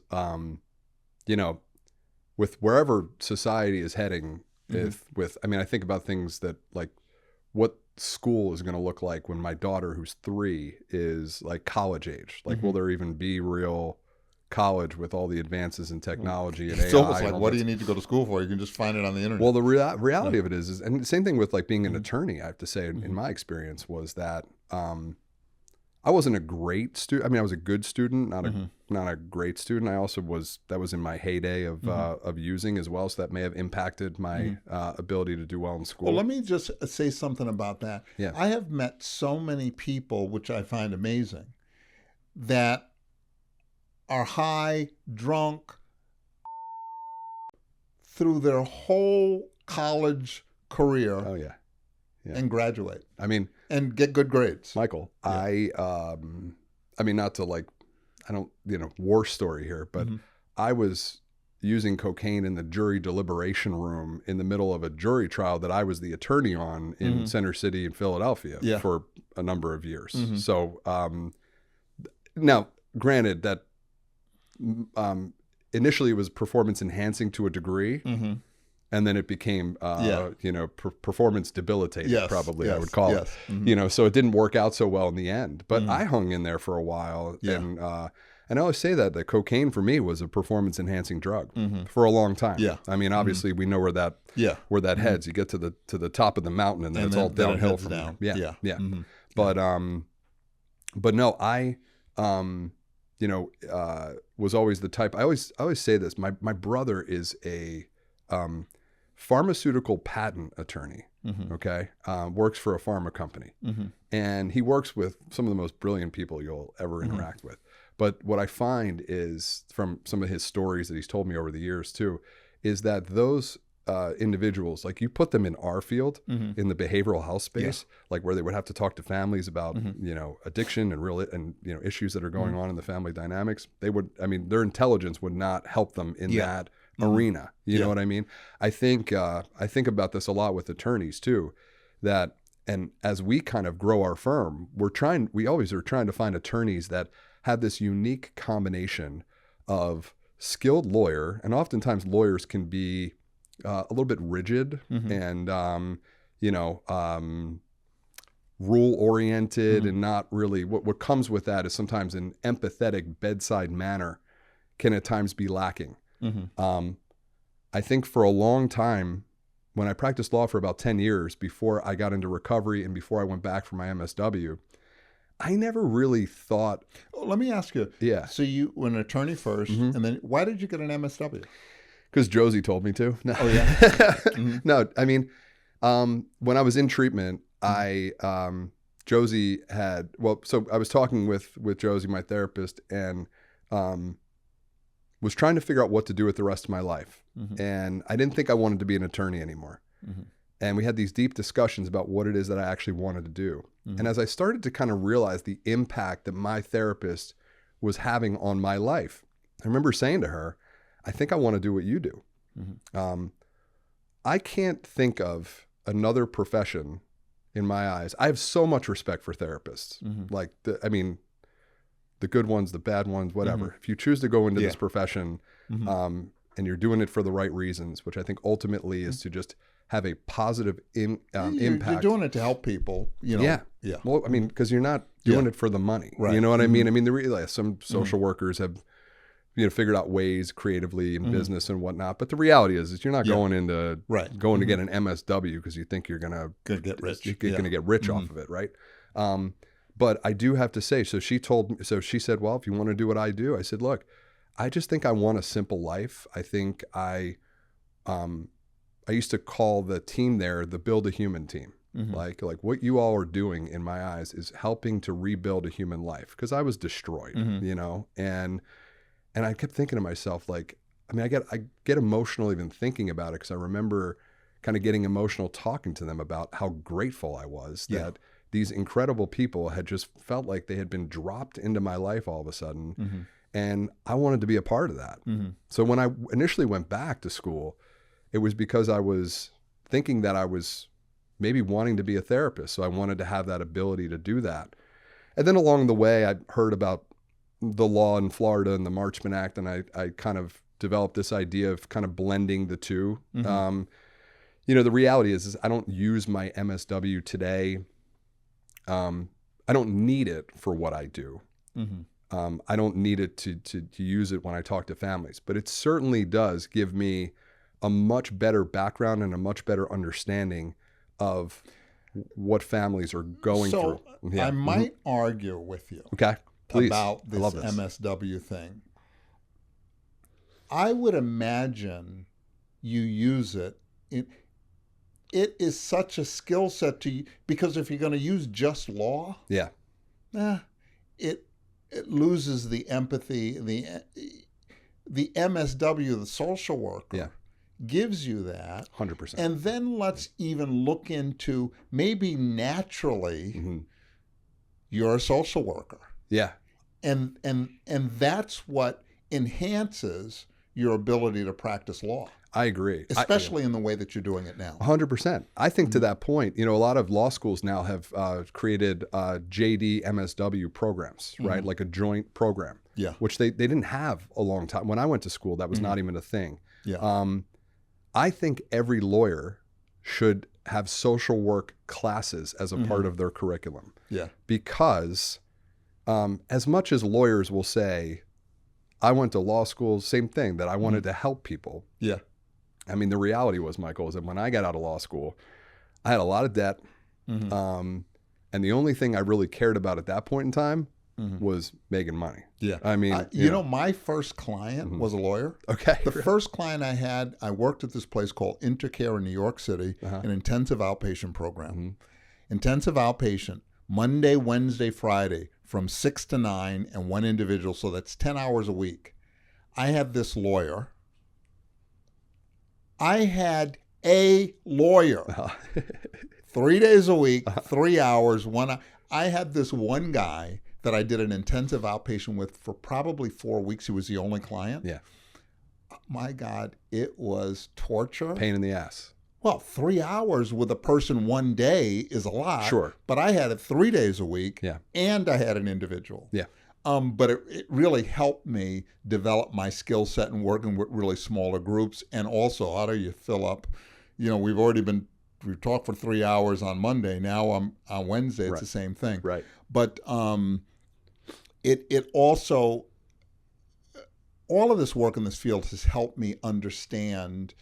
with wherever society is heading, Mm-hmm. I think about things that like what school is going to look like when my daughter, who's 3, is like college age. Like, will there even be real college with all the advances in technology and It's AI? almost like, what do you need to go to school for? You can just find it on the internet. Well, the reality of it is, and the same thing with like being an attorney, I have to say, in my experience, was that I wasn't a great student. I was a good student, not a great student. I also that was in my heyday of using as well. So that may have impacted my ability to do well in school. Well, let me just say something about that. Yeah. I have met so many people, which I find amazing, that are high, drunk, through their whole college career. Oh, yeah. And graduate. And get good grades. Michael, yeah. Not to like, I don't, war story here, but I was using cocaine in the jury deliberation room in the middle of a jury trial that I was the attorney on in Center City in Philadelphia for a number of years. So now, granted that initially it was performance enhancing to a degree. and then it became, performance debilitating, Yes, probably yes, I would call yes. it. Mhm. So it didn't work out so well in the end. But I hung in there for a while, Yeah. and I always say that cocaine for me was a performance enhancing drug for a long time. Yeah. I mean, obviously we know where that heads. You get to the top of the mountain, and then it's all then it downhill heads from down. there. Yeah. Yeah. Mhm. But no, I was always the type. I always say this. My brother is a pharmaceutical patent attorney. Mhm. Okay, works for a pharma company, and he works with some of the most brilliant people you'll ever interact with. But what I find is, from some of his stories that he's told me over the years too, is that those individuals, like, you put them in our field, in the behavioral health space, like where they would have to talk to families about addiction and issues that are going on in the family dynamics, their intelligence would not help them in that arena. You know what I mean? I think about this a lot with attorneys too, and as we kind of grow our firm, we always are trying to find attorneys that have this unique combination of skilled lawyer, and oftentimes lawyers can be a little bit rigid and rule oriented, and not really. What comes with that is sometimes an empathetic bedside manner can at times be lacking. I think for a long time, when I practiced law for about 10 years before I got into recovery and before I went back for my MSW, I never really thought. Let me ask you. Yeah. So you were an attorney first, and then why did you get an MSW? Because Josie told me to. No. Oh yeah. No, I mean, when I was in treatment, Josie had, so I was talking with Josie, my therapist, and was trying to figure out what to do with the rest of my life. And I didn't think I wanted to be an attorney anymore. And we had these deep discussions about what it is that I actually wanted to do. And as I started to kind of realize the impact that my therapist was having on my life, I remember saying to her, I think I want to do what you do. I can't think of another profession in my eyes. I have so much respect for therapists. Like, the good ones, the bad ones, whatever. If you choose to go into this profession, and you're doing it for the right reasons, which I think ultimately is to just have a positive impact. You're doing it to help people, Yeah. Well, I mean, because you're not doing it for the money. Right. You know what I mean? I mean, some social workers have, figured out ways creatively in business and whatnot. But the reality is you're not going into going to get an MSW because you think you're gonna get rich. You're gonna get rich off of it, right? But I do have to say, so she said, well, if you want to do what I do, I said, look, I just think I want a simple life. I think I used to call the team there the Build a Human team. Like what you all are doing, in my eyes, is helping to rebuild a human life, because I was destroyed, and I kept thinking to myself, like, I mean, I get emotional even thinking about it, because I remember kind of getting emotional talking to them about how grateful I was that these incredible people had just felt like they had been dropped into my life all of a sudden. And I wanted to be a part of that. So when I initially went back to school, it was because I was thinking that I was maybe wanting to be a therapist. So I wanted to have that ability to do that. And then along the way, I heard about the law in Florida and the Marchman Act, and I kind of developed this idea of kind of blending the two. The reality is I don't use my MSW today. I don't need it for what I do. I don't need it to use it when I talk to families, but it certainly does give me a much better background and a much better understanding of what families are going through. I might argue with you. Okay, please. About this MSW thing. I would imagine you use it. It is such a skill set to you, because if you're going to use just law, it loses the empathy. The MSW, the social worker, gives you that 100%. And then let's even look into, maybe naturally you're a social worker. And that's what enhances your ability to practice law. I agree. Especially in the way that you're doing it now. 100%. I think to that point, a lot of law schools now have created JD MSW programs, right? Like a joint program, which they didn't have a long time. When I went to school, that was not even a thing. I think every lawyer should have social work classes as a part of their curriculum. Yeah. Because as much as lawyers will say, I went to law school, same thing, that I wanted to help people. Yeah. I mean, the reality was, Michael, is that when I got out of law school, I had a lot of debt. And the only thing I really cared about at that point in time was making money. Yeah. I mean, you know, my first client was a lawyer. Okay. The first client I had, I worked at this place called Intercare in New York City, an intensive outpatient program. Intensive outpatient, Monday, Wednesday, Friday, from 6 to 9, and one individual. So that's 10 hours a week. I had this lawyer. I had a lawyer. 3 days a week, 3 hours, 1 hour. I had this one guy that I did an intensive outpatient with for probably 4 weeks. He was the only client. Yeah. My God, it was torture. Pain in the ass. Well, 3 hours with a person one day is a lot. Sure. But I had it 3 days a week. Yeah. And I had an individual. Yeah. But it really helped me develop my skill set in working with really smaller groups. And also, how do you fill up? You know, we've talked for 3 hours on Monday. Now on Wednesday, it's the same thing. Right. But it also, all of this work in this field has helped me understand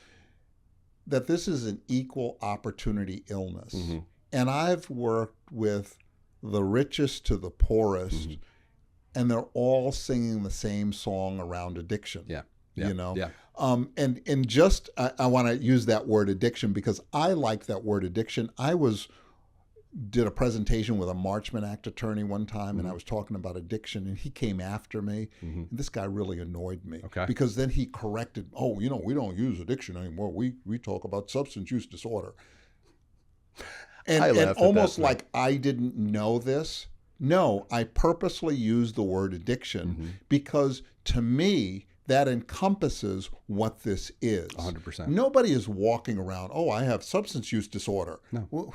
that this is an equal opportunity illness. And I've worked with the richest to the poorest, and they're all singing the same song around addiction. Yeah. You know? Yeah. And just, I want to use that word addiction because I like that word addiction. I did a presentation with a Marchman Act attorney one time, and I was talking about addiction, and he came after me. And this guy really annoyed me because then he corrected, oh, you know, we don't use addiction anymore. We talk about substance use disorder. And almost like I didn't know this. No, I purposely used the word addiction because to me, that encompasses what this is. 100%. Nobody is walking around, oh, I have substance use disorder. No.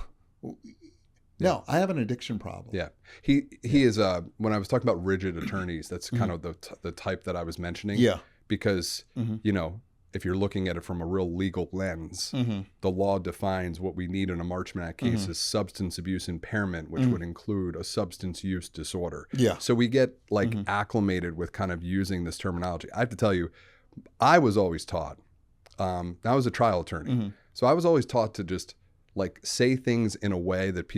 No, I have an addiction problem. Yeah. He is, when I was talking about rigid attorneys, that's kind of the type that I was mentioning. Yeah. Because, you know, if you're looking at it from a real legal lens, the law defines what we need in a Marchman Act case is substance abuse impairment, which would include a substance use disorder. Yeah. So we get like acclimated with kind of using this terminology. I have to tell you, I was always taught, I was a trial attorney. So I was always taught to just like say things in a way that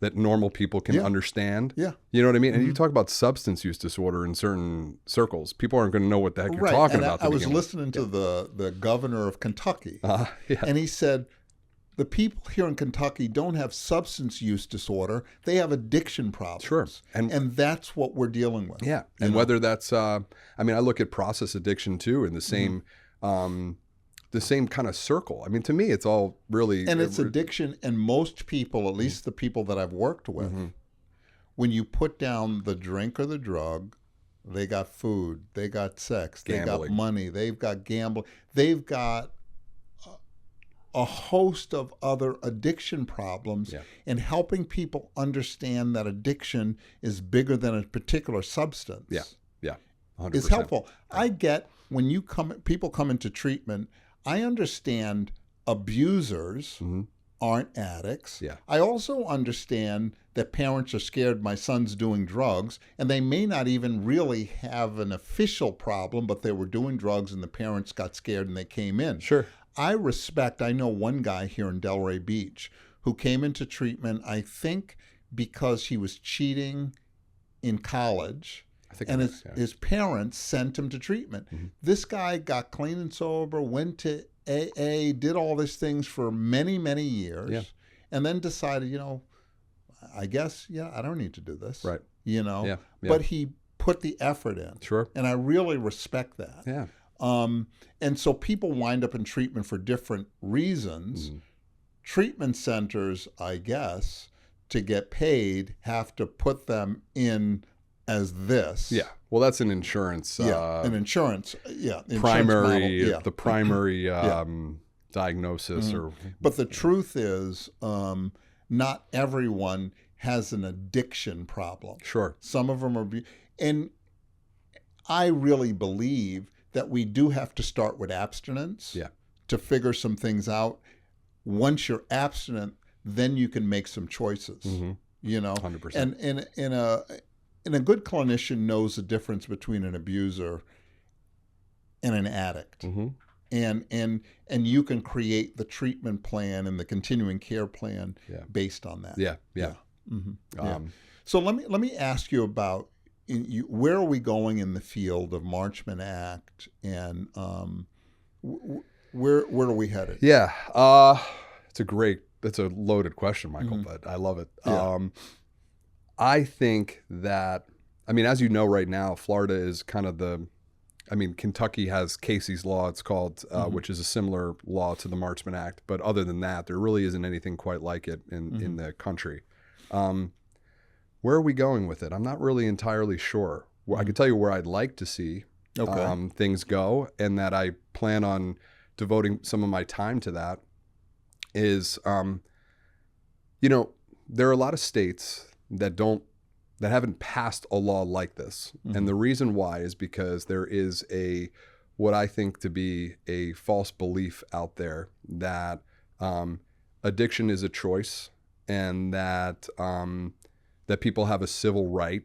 that normal people can understand. Yeah. You know what I mean? And you talk about substance use disorder in certain circles. People aren't going to know what the heck you're talking about. I was listening to the governor of Kentucky, and he said, the people here in Kentucky don't have substance use disorder. They have addiction problems. Sure. And that's what we're dealing with. Yeah. And whether that's, I mean, I look at process addiction too in the same, the same kind of circle. I mean, to me, it's all really... And it's addiction, and most people, at least the people that I've worked with, when you put down the drink or the drug, they got food, they got sex, Gambling. They got money, they've got gambling, they've got a host of other addiction problems, and helping people understand that addiction is bigger than a particular substance. Yeah, 100%. Is helpful. I get when people come into treatment, I understand abusers aren't addicts. Yeah. I also understand that parents are scared my son's doing drugs, and they may not even really have an official problem, but they were doing drugs and the parents got scared and they came in. Sure. I know one guy here in Delray Beach who came into treatment, I think, because he was cheating in college. And his parents sent him to treatment. This guy got clean and sober, went to AA, did all these things for many, many years, and then decided, you know, I guess, I don't need to do this. Right. You know, but he put the effort in. Sure. And I really respect that. Yeah. And so people wind up in treatment for different reasons. Treatment centers, I guess, to get paid, have to put them in as this. Yeah. Well, that's an insurance. An insurance. Primary. The primary diagnosis. But the truth is, not everyone has an addiction problem. Sure. Some of them are, and I really believe that we do have to start with abstinence. Yeah. to figure some things out. Once you're abstinent, then you can make some choices. You know, 100%. And a good clinician knows the difference between an abuser and an addict. And you can create the treatment plan and the continuing care plan based on that. Yeah. So let me ask you about where are we going in the field of Marchman Act, and where are we headed? Yeah, it's a loaded question, Michael, but I love it. Yeah. I think that, I mean, as you know, right now, Florida is kind of Kentucky has Casey's Law, it's called, which is a similar law to the Marchman Act. But other than that, there really isn't anything quite like it in the country. Where are we going with it? I'm not really entirely sure. I can tell you where I'd like to see things go, and that I plan on devoting some of my time to that is, there are a lot of states that haven't passed a law like this. And the reason why is because there is what I think to be a false belief out there that addiction is a choice, and that people have a civil right,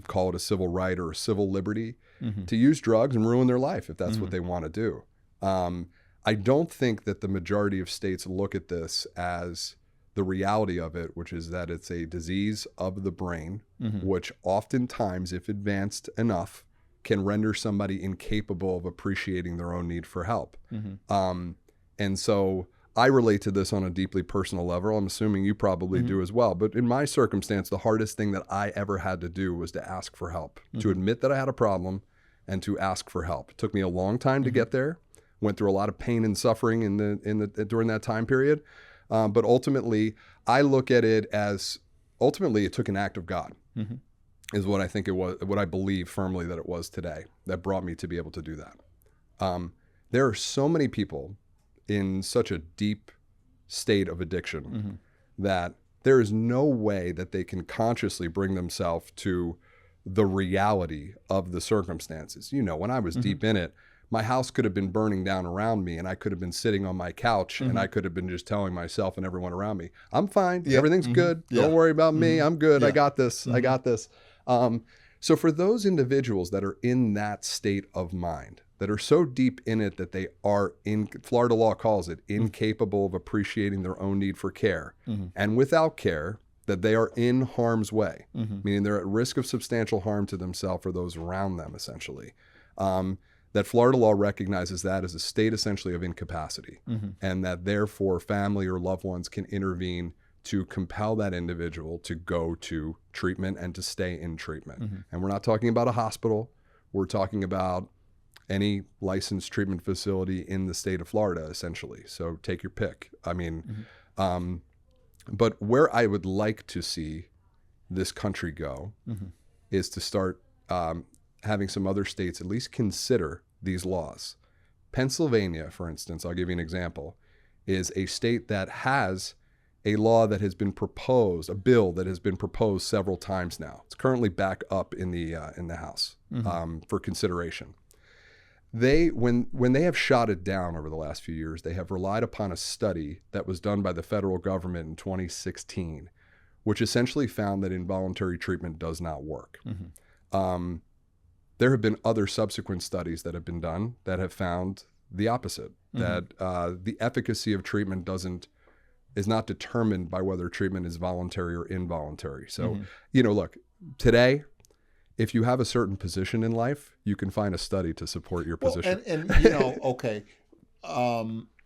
call it a civil right or a civil liberty, to use drugs and ruin their life if that's what they want to do. I don't think that the majority of states look at this as the reality of it, which is that it's a disease of the brain, which oftentimes, if advanced enough, can render somebody incapable of appreciating their own need for help. And so I relate to this on a deeply personal level. I'm assuming you probably do as well. But in my circumstance, the hardest thing that I ever had to do was to ask for help, to admit that I had a problem and to ask for help. It took me a long time to get there. Went through a lot of pain and suffering during that time period. But ultimately, I look at it as, it took an act of God, is what I think it was, what I believe firmly that it was today, that brought me to be able to do that. There are so many people in such a deep state of addiction that there is no way that they can consciously bring themselves to the reality of the circumstances. When I was deep in it, my house could have been burning down around me, and I could have been sitting on my couch, and I could have been just telling myself and everyone around me, I'm fine. Everything's good. Don't worry about me. I'm good. I got this. I got this. So for those individuals that are in that state of mind, that are so deep in it that they are, Florida law calls it, incapable of appreciating their own need for care, and without care, that they are in harm's way, meaning they're at risk of substantial harm to themselves or those around them, essentially. That Florida law recognizes that as a state essentially of incapacity, and that therefore family or loved ones can intervene to compel that individual to go to treatment and to stay in treatment. And we're not talking about a hospital. We're talking about any licensed treatment facility in the state of Florida, essentially. So take your pick. But where I would like to see this country go is to start having some other states at least consider these laws. Pennsylvania, for instance, I'll give you an example, is a state that has a law that has been proposed, a bill that has been proposed several times now. It's currently back up in the House for consideration. When they have shot it down over the last few years, they have relied upon a study that was done by the federal government in 2016, which essentially found that involuntary treatment does not work. There have been other subsequent studies that have been done that have found the opposite, that the efficacy of treatment is not determined by whether treatment is voluntary or involuntary. So, look, today, if you have a certain position in life, you can find a study to support your position.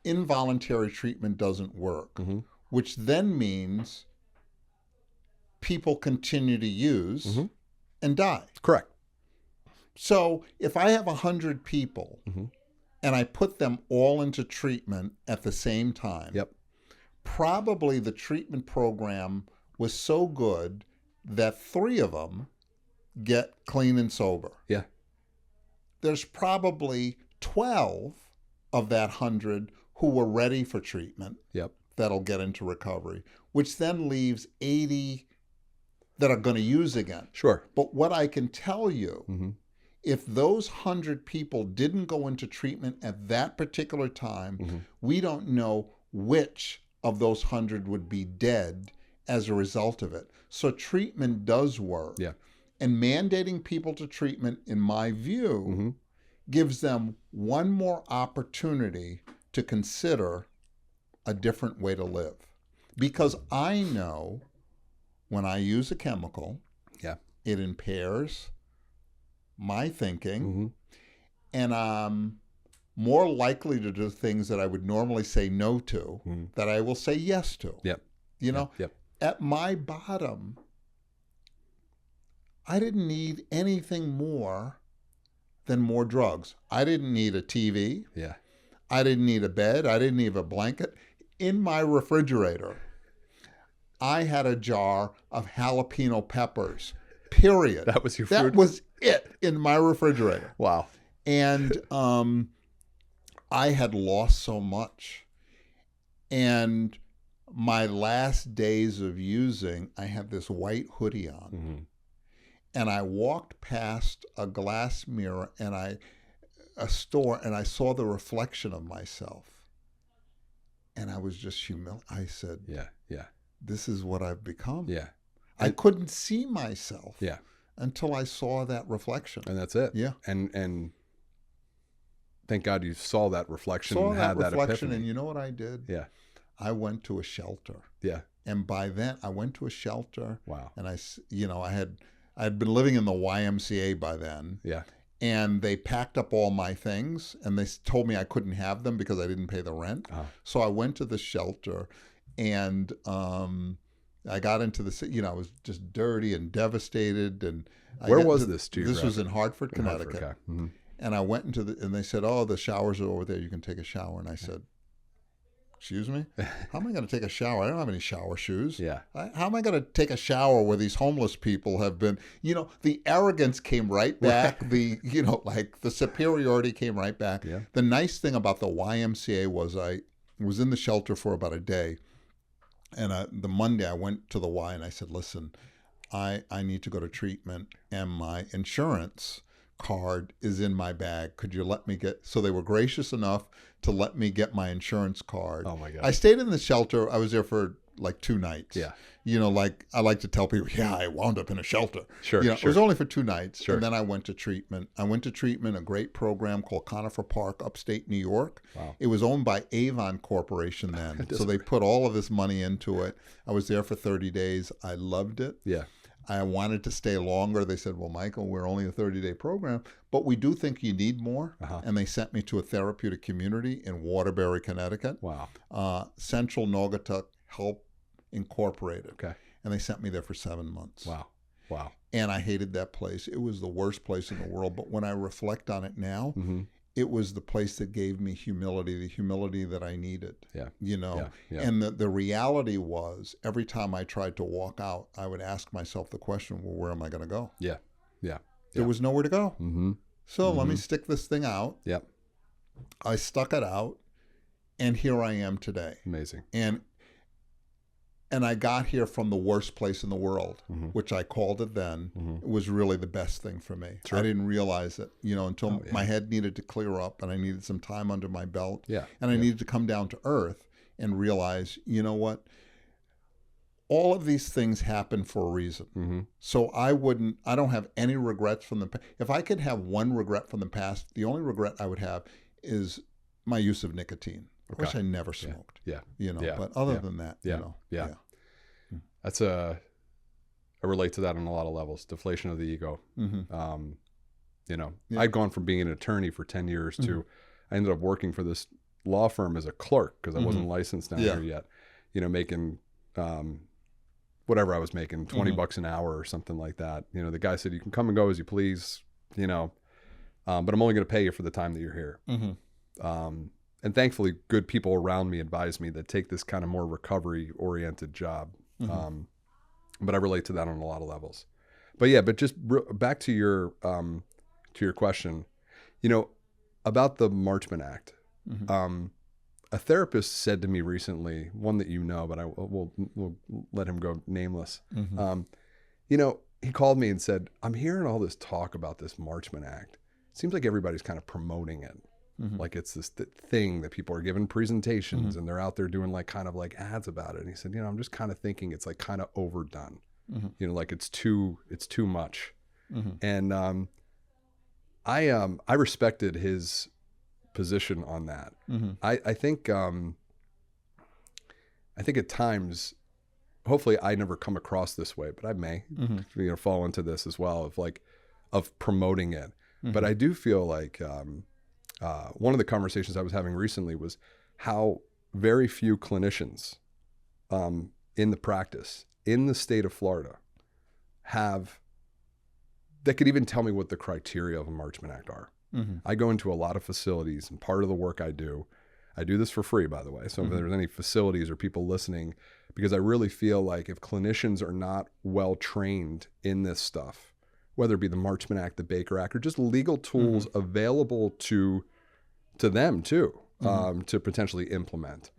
Involuntary treatment doesn't work, which then means people continue to use and die. Correct. So if I have 100 people and I put them all into treatment at the same time, probably the treatment program was so good that 3 of them get clean and sober. Yeah. There's probably 12 of that 100 who were ready for treatment that'll get into recovery, which then leaves 80 that are going to use again. Sure. But what I can tell you if those 100 people didn't go into treatment at that particular time, we don't know which of those 100 would be dead as a result of it. So treatment does work. Yeah. And mandating people to treatment, in my view, gives them one more opportunity to consider a different way to live. Because I know when I use a chemical, it impairs my thinking, and I'm more likely to do things that I would normally say no to, that I will say yes to. You know, at my bottom, I didn't need anything more than more drugs. I didn't need a TV. I didn't need a bed. I didn't need a blanket. In my refrigerator, I had a jar of jalapeno peppers, period. That was your food? That was it in my refrigerator. Wow. And I had lost so much. And my last days of using, I had this white hoodie on. And I walked past a glass mirror and a store, and I saw the reflection of myself. And I was just humiliated. I said, this is what I've become. I couldn't see myself until I saw that reflection. And that's it. And thank God you saw that reflection and had that epiphany. And you know what I did? I went to a shelter. And by then, I went to a shelter. Wow. And I had been living in the YMCA by then. And they packed up all my things, and they told me I couldn't have them because I didn't pay the rent. So I went to the shelter, and I got into the, I was just dirty and devastated. And where was this? This was in Hartford, Connecticut. And I went into and they said, oh, the showers are over there. You can take a shower. And I said, excuse me? How am I going to take a shower? I don't have any shower shoes. How am I going to take a shower where these homeless people have been? The arrogance came right back. The superiority came right back. The nice thing about the YMCA was I was in the shelter for about a day. And the Monday I went to the Y and I said, listen, I need to go to treatment, and my insurance card is in my bag. Could you let me get? So they were gracious enough to let me get my insurance card. Oh my God. I stayed in the shelter. I was there for like 2 nights. Like I like to tell people, I wound up in a shelter. It was only for 2 nights. And then I went to treatment. A great program called Conifer Park, upstate New York. Wow. It was owned by Avon Corporation then. So they put all of this money into it. I was there for 30 days. I loved it. I wanted to stay longer. They said, well, Michael, we're only a 30-day program, but we do think you need more. And they sent me to a therapeutic community in Waterbury, Connecticut. Wow. Central Naugatuck Help Incorporated. Okay. And they sent me there for 7 months. Wow. And I hated that place. It was the worst place in the world. But when I reflect on it now, it was the place that gave me humility, the humility that I needed. And the reality was, every time I tried to walk out, I would ask myself the question, well, where am I going to go? There was nowhere to go. So let me stick this thing out. I stuck it out, and here I am today. Amazing. And I got here from the worst place in the world, which I called it then. It was really the best thing for me. I didn't realize it, until my head needed to clear up, and I needed some time under my belt. And I needed to come down to earth and realize, you know what? All of these things happen for a reason. So I don't have any regrets from the past. If I could have one regret from the past, the only regret I would have is my use of nicotine. I wish I never smoked. But other than that, That's I relate to that on a lot of levels. Deflation of the ego. I'd gone from being an attorney for 10 years to I ended up working for this law firm as a clerk because I wasn't licensed down here yet. Making whatever I was making, $20 an hour or something like that. The guy said, you can come and go as you please, but I'm only going to pay you for the time that you're here. And thankfully, good people around me advised me that take this kind of more recovery-oriented job. But I relate to that on a lot of levels. But just back to your question, about the Marchman Act. A therapist said to me recently, one that but we'll let him go nameless. he called me and said, I'm hearing all this talk about this Marchman Act. It seems like everybody's kind of promoting it. Like it's this thing that people are giving presentations and they're out there doing like kind of like ads about it. And he said, I'm just kind of thinking it's like kind of overdone, like it's too much. And I respected his position on that. I think at times, hopefully I never come across this way, but I may, fall into this as well of promoting it. But I do feel like one of the conversations I was having recently was how very few clinicians in the practice in the state of Florida that could even tell me what the criteria of a Marchman Act are. I go into a lot of facilities, and part of the work I do this for free, by the way. So if there's any facilities or people listening, because I really feel like if clinicians are not well trained in this stuff, whether it be the Marchman Act, the Baker Act, or just legal tools available to them too, to potentially implement,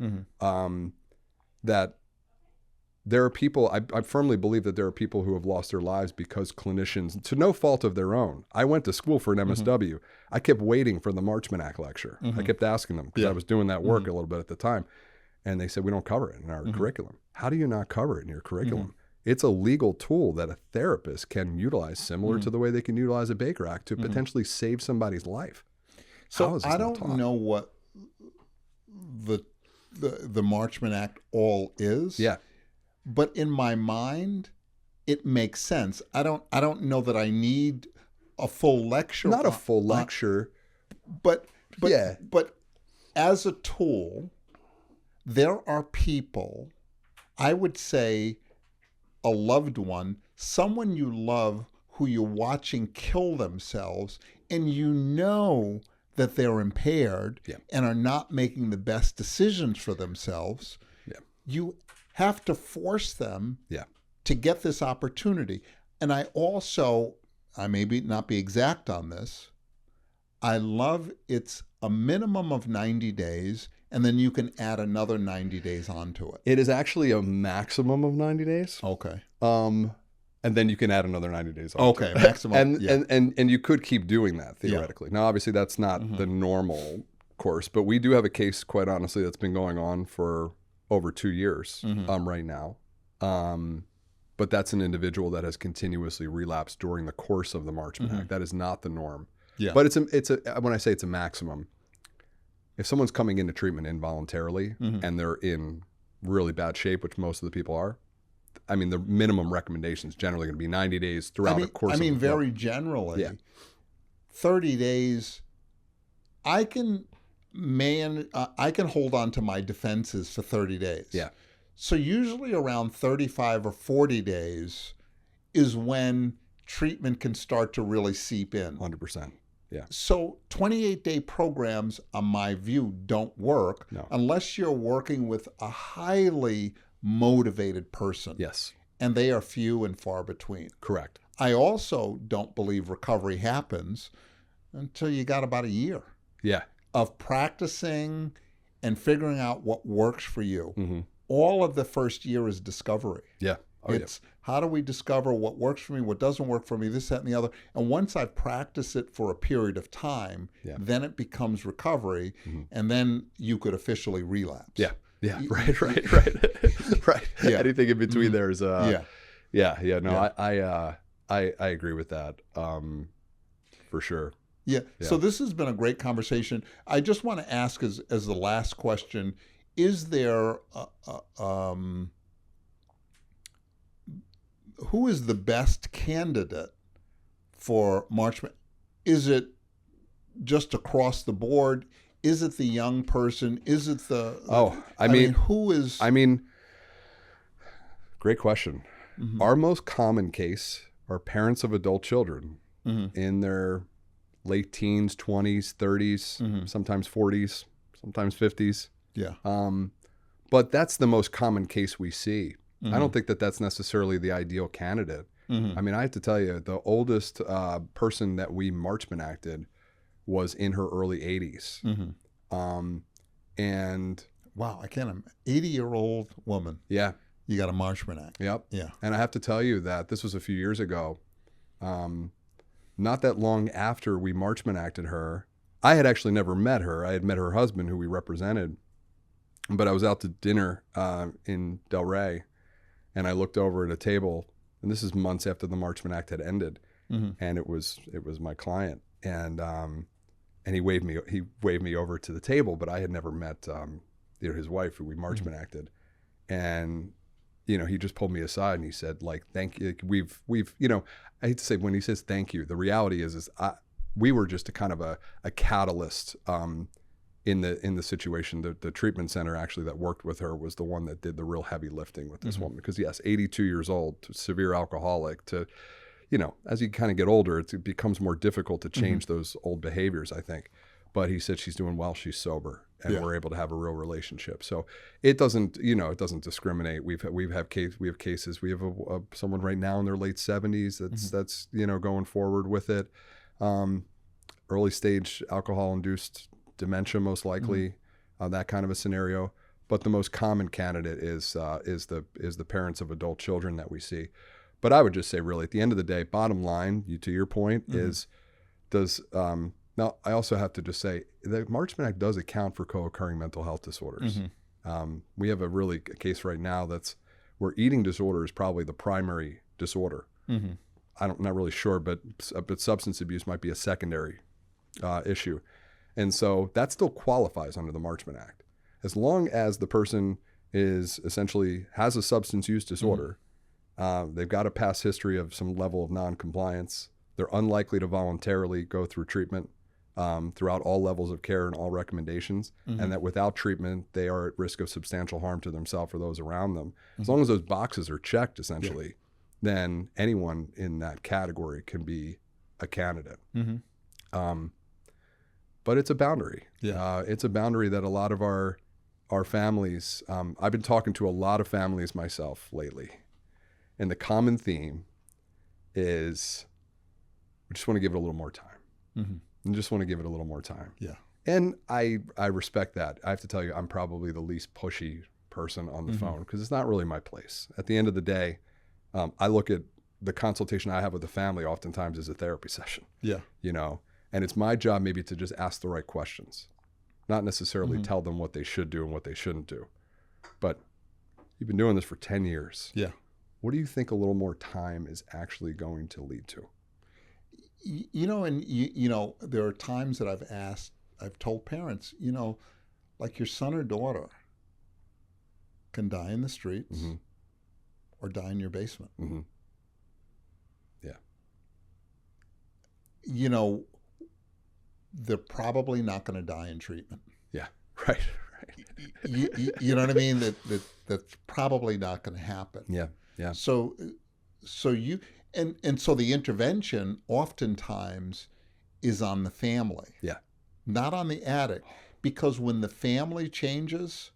that there are people, I firmly believe that there are people who have lost their lives because clinicians, to no fault of their own. I went to school for an MSW. I kept waiting for the Marchman Act lecture. I kept asking them because I was doing that work a little bit at the time. And they said, we don't cover it in our curriculum. How do you not cover it in your curriculum? It's a legal tool that a therapist can utilize, similar to the way they can utilize a Baker Act to potentially save somebody's life. So I don't know what the Marchman Act all is. Yeah. But in my mind, it makes sense. I don't know that I need a full lecture. Not a full lecture. But as a tool, there are people, I would say a loved one, someone you love who you're watching kill themselves, and that they're impaired and are not making the best decisions for themselves. Yeah. You have to force them to get this opportunity. And I may not be exact on this, I love it's a minimum of 90 days, and then you can add another 90 days onto it. It is actually a maximum of 90 days. Okay. And then you can add another 90 days onto it. Maximum. And you could keep doing that theoretically. Now, obviously, that's not the normal course, but we do have a case, quite honestly, that's been going on for over 2 years right now. But that's an individual that has continuously relapsed during the course of the Marchman Act. That is not the norm. Yeah. But it's a when I say it's a maximum, if someone's coming into treatment involuntarily and they're in really bad shape, which most of the people are, I mean, the minimum recommendation is generally going to be 90 days throughout the course of the very generally, 30 days, I can hold on to my defenses for 30 days. Yeah. So usually around 35 or 40 days is when treatment can start to really seep in. 100%. Yeah. So 28-day programs, on my view, don't work unless you're working with a highly motivated person. Yes. And they are few and far between. Correct. I also don't believe recovery happens until you got about a year. Yeah. Of practicing and figuring out what works for you. All of the first year is discovery. Yeah. It's how do we discover what works for me, what doesn't work for me, this, that, and the other. And once I've practiced it for a period of time, then it becomes recovery, and then you could officially relapse. Yeah. Yeah. Right. Right. Yeah. Anything in between there is No, I agree with that for sure. Yeah. So this has been a great conversation. I just want to ask as the last question, is there who is the best candidate for Marchman? Is it just across the board? Is it the young person? Is it the... who is... Great question. Our most common case are parents of adult children in their late teens, 20s, 30s, sometimes 40s, sometimes 50s. Yeah. But that's the most common case we see. I don't think that that's necessarily the ideal candidate. I mean, I have to tell you, the oldest person that we Marchman Acted was in her early 80s. And wow, I can't imagine. 80-year-old woman. Yeah. You got a Marchman Act. Yep. Yeah. And I have to tell you that this was a few years ago. Not that long after we Marchman Acted her, I had actually never met her. I had met her husband, who we represented, but I was out to dinner in Delray, and I looked over at a table, and this is months after the Marchman Act had ended, and it was my client, and he waved me over to the table, but I had never met his wife, who we Marchman Acted, and he just pulled me aside and he said, like, thank you. We've I hate to say, when he says thank you, the reality is we were just a kind of a catalyst in the situation. The treatment center actually that worked with her was the one that did the real heavy lifting with this woman, because yes, 82 years old, severe alcoholic, to as you kind of get older, it becomes more difficult to change those old behaviors, I think. But he said she's doing well, she's sober, and we're able to have a real relationship. So it doesn't discriminate. We have cases. We have someone right now in their late 70s that's going forward with it. Early stage alcohol-induced dementia, most likely, that kind of a scenario. But the most common candidate is the parents of adult children that we see. But I would just say, really, at the end of the day, bottom line, to your point, is now, I also have to just say the Marchman Act does account for co-occurring mental health disorders. We have a case right now where eating disorder is probably the primary disorder. I'm not really sure, but substance abuse might be a secondary issue. And so that still qualifies under the Marchman Act. As long as the person has a substance use disorder, they've got a past history of some level of non-compliance, they're unlikely to voluntarily go through treatment throughout all levels of care and all recommendations, and that without treatment, they are at risk of substantial harm to themselves or those around them. As long as those boxes are checked, essentially, then anyone in that category can be a candidate. But it's a boundary. It's a boundary that a lot of our families, I've been talking to a lot of families myself lately, and the common theme is, we just want to give it a little more time. And just want to give it a little more time. Yeah. And I respect that. I have to tell you, I'm probably the least pushy person on the phone, because it's not really my place. At the end of the day, I look at the consultation I have with the family oftentimes as a therapy session. Yeah. And it's my job maybe to just ask the right questions, not necessarily tell them what they should do and what they shouldn't do. But you've been doing this for 10 years. Yeah. What do you think a little more time is actually going to lead to? There are times that I've told parents, like, your son or daughter can die in the streets or die in your basement. Yeah. They're probably not going to die in treatment. Yeah. Right. You know what I mean? That's probably not going to happen. Yeah. Yeah. So you. And so the intervention oftentimes is on the family. Yeah. Not on the addict. Because when the family changes,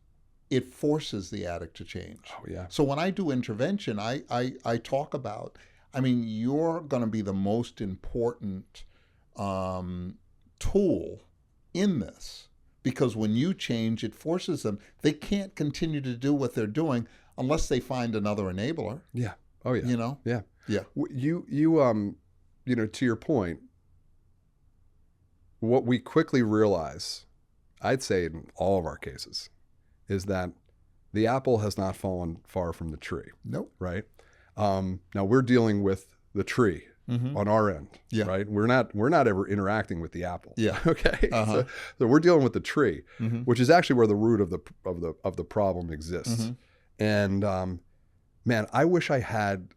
it forces the addict to change. Oh, yeah. So when I do intervention, I talk about, you're going to be the most important tool in this. Because when you change, it forces them. They can't continue to do what they're doing unless they find another enabler. Yeah. Oh, yeah. Yeah. Yeah. You to your point, what we quickly realize, I'd say in all of our cases, is that the apple has not fallen far from the tree. Nope. Right? Now we're dealing with the tree on our end. Yeah. Right? We're not ever interacting with the apple. Yeah. Okay. So we're dealing with the tree, which is actually where the root of the problem exists. And man, I wish I had,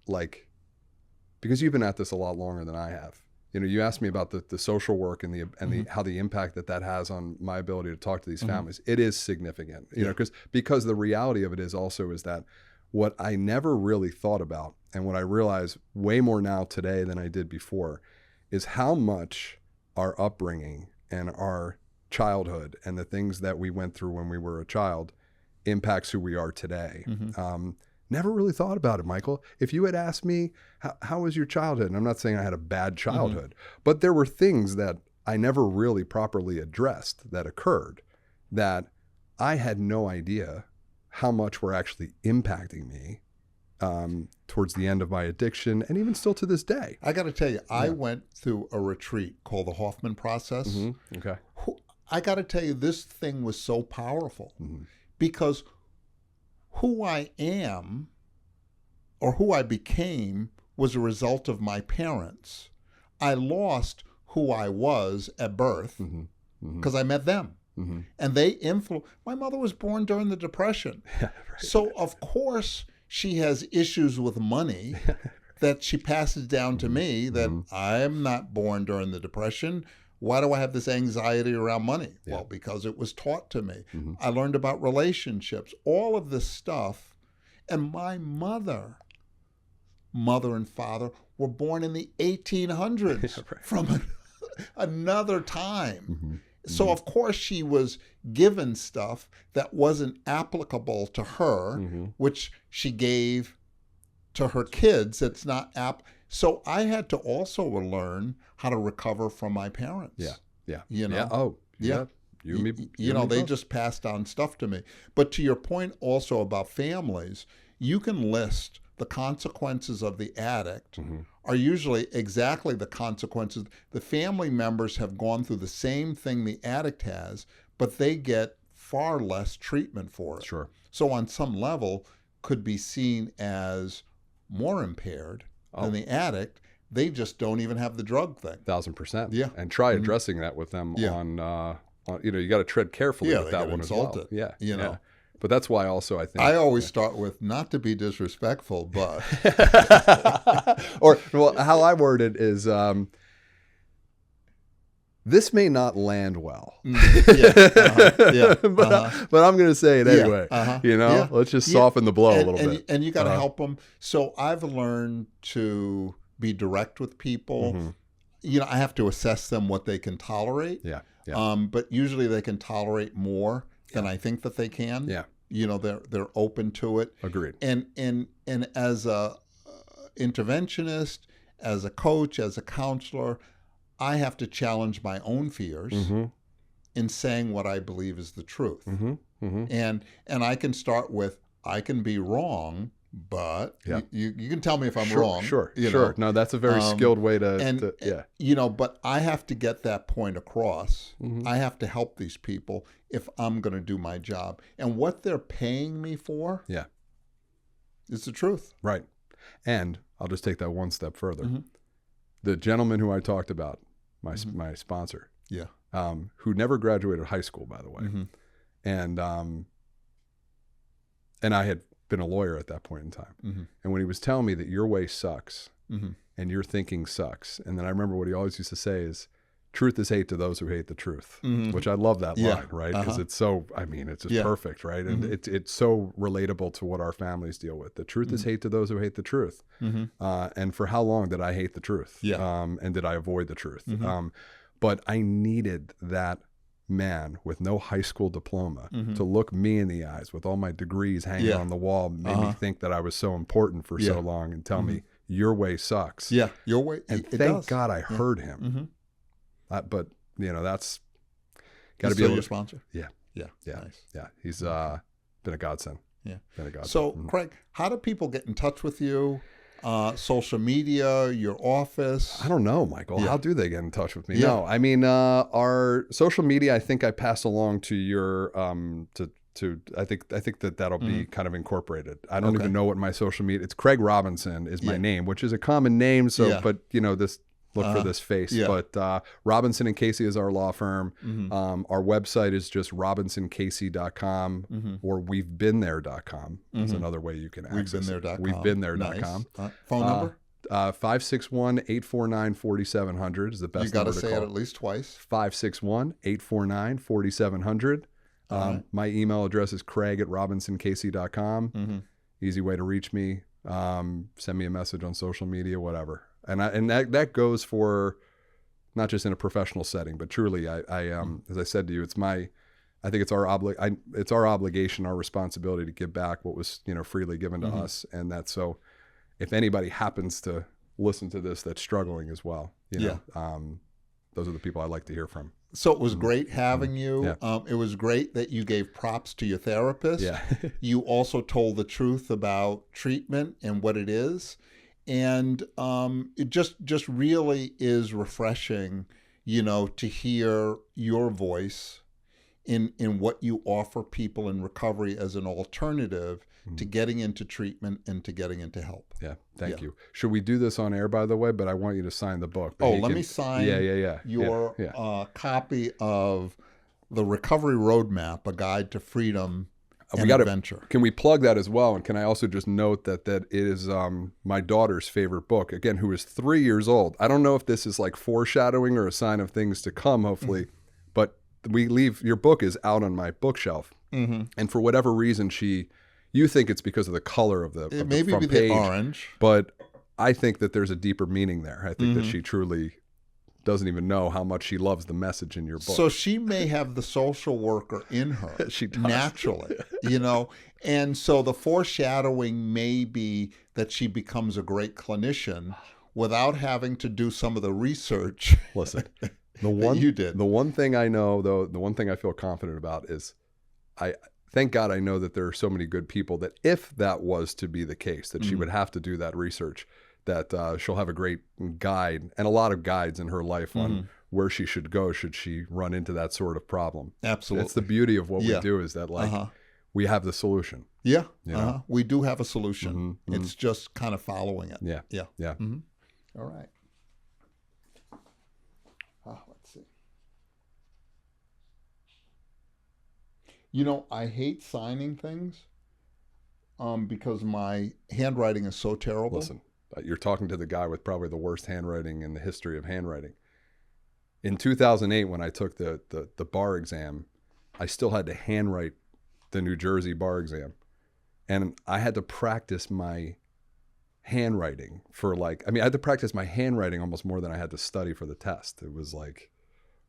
because you've been at this a lot longer than I have. You asked me about the social work and the how the impact that has on my ability to talk to these families. It is significant, because the reality of it is that what I never really thought about, and what I realize way more now today than I did before, is how much our upbringing and our childhood and the things that we went through when we were a child impacts who we are today. Never really thought about it, Michael. If you had asked me, how was your childhood? And I'm not saying I had a bad childhood, but there were things that I never really properly addressed that occurred that I had no idea how much were actually impacting me towards the end of my addiction, and even still to this day. I got to tell you, I went through a retreat called the Hoffman Process. Mm-hmm. Okay. I got to tell you, this thing was so powerful because who I am or who I became was a result of my parents. I lost who I was at birth because I met them. And they influenced. My mother was born during the Depression. Right. So, of course, she has issues with money that she passes down to me that I'm not born during the Depression. Why do I have this anxiety around money? Yeah. Well, because it was taught to me. I learned about relationships, all of this stuff. And my mother and father were born in the 1800s from another time. So, of course, she was given stuff that wasn't applicable to her, which she gave to her kids. It's not So I had to also learn how to recover from my parents. Yeah. You know? Yeah. Oh, yeah. You know, they just passed on stuff to me. But to your point also about families, you can list the consequences of the addict are usually exactly the consequences. The family members have gone through the same thing the addict has, but they get far less treatment for it. Sure. So on some level, could be seen as more impaired than the addict. They just don't even have the drug thing. 1,000%. Yeah. And try addressing that with them on you got to tread carefully with that one as well. Yeah. You know. Yeah. But that's why also I think I always start with, not to be disrespectful, but or well, how I word it is this may not land well. But I'm going to say it anyway. You know, let's just soften the blow a little bit. And you got to help them. So I've learned to be direct with people. You know, I have to assess them what they can tolerate. But usually they can tolerate more than I think that they can. Yeah. You know, they're open to it. Agreed. And as a interventionist, as a coach, as a counselor, I have to challenge my own fears in saying what I believe is the truth. And I can start with, I can be wrong, but you can tell me if I'm wrong. Sure. No, that's a very skilled way to you know, but I have to get that point across. I have to help these people if I'm going to do my job. And what they're paying me for is the truth. Right. And I'll just take that one step further. The gentleman who I talked about, my sponsor, who never graduated high school, by the way, and I had been a lawyer at that point in time. And when he was telling me that your way sucks and your thinking sucks, and then I remember what he always used to say is, truth is hate to those who hate the truth, which I love that line, right? Because it's so, I mean, it's just perfect, right? And it's so relatable to what our families deal with. The truth is hate to those who hate the truth. And for how long did I hate the truth? And did I avoid the truth? But I needed that man with no high school diploma to look me in the eyes with all my degrees hanging on the wall, made me think that I was so important for so long, and tell me, your way sucks. Your way. And thank God I heard him. But you know, that's got to be your sponsor. Yeah. Nice. Yeah. He's been a godsend. Been a godsend. So, Craig, how do people get in touch with you? Social media, your office? I don't know, Michael. How do they get in touch with me? No, I mean, our social media, I think I pass along to your I think that'll be kind of incorporated. I don't even know what my social media. It's Craig Robinson is my name, which is a common name. So, but you know, look for this face. But Robinson and Casey is our law firm. Our website is just robinsoncasey.com or we'vebeenthere.com. That's another way you can access it. We'vebeenthere.com. Nice. Phone number? 561-849-4700 is the best number to call. You got to say it at least twice. 561-849-4700. My email address is craig@robinsoncasey.com. Easy way to reach me. Send me a message on social media, whatever. And that goes for not just in a professional setting, but truly, I as I said to you, I think it's our obligation, our responsibility to give back what was, you know, freely given to us. And that's, so if anybody happens to listen to this that's struggling as well, you know, those are the people I like to hear from. So it was great having you. Yeah. It was great that you gave props to your therapist. Yeah. You also told the truth about treatment and what it is. And it just really is refreshing, to hear your voice in what you offer people in recovery as an alternative to getting into treatment and to getting into help. Yeah, thank you. Should we do this on air, by the way? But I want you to sign the book. But Let me sign your copy of The Recovery Roadmap, A Guide to Freedom and Adventure. Can we plug that as well? And can I also just note that it is my daughter's favorite book, again, who is 3 years old. I don't know if this is like foreshadowing or a sign of things to come, hopefully, but your book is out on my bookshelf. Mm-hmm. And for whatever reason, you think it's because of the color of the front page. Maybe the orange. But I think that there's a deeper meaning there. I think that she truly doesn't even know how much she loves the message in your book. So she may have the social worker in her. She does. Naturally, And so the foreshadowing may be that she becomes a great clinician without having to do some of the research. Listen, you did. The one thing I know, though, the one thing I feel confident about is thank God I know that there are so many good people that if that was to be the case, that she would have to do that research, that she'll have a great guide and a lot of guides in her life on where she should go should she run into that sort of problem. Absolutely. That's the beauty of what we do, is that we have the solution. Yeah. We do have a solution. It's just kind of following it. Yeah. Yeah. Yeah. All right. Let's see. I hate signing things because my handwriting is so terrible. Listen, you're talking to the guy with probably the worst handwriting in the history of handwriting. In 2008, when I took the bar exam, I still had to handwrite the New Jersey bar exam. And I had to practice my handwriting I had to practice my handwriting almost more than I had to study for the test. It was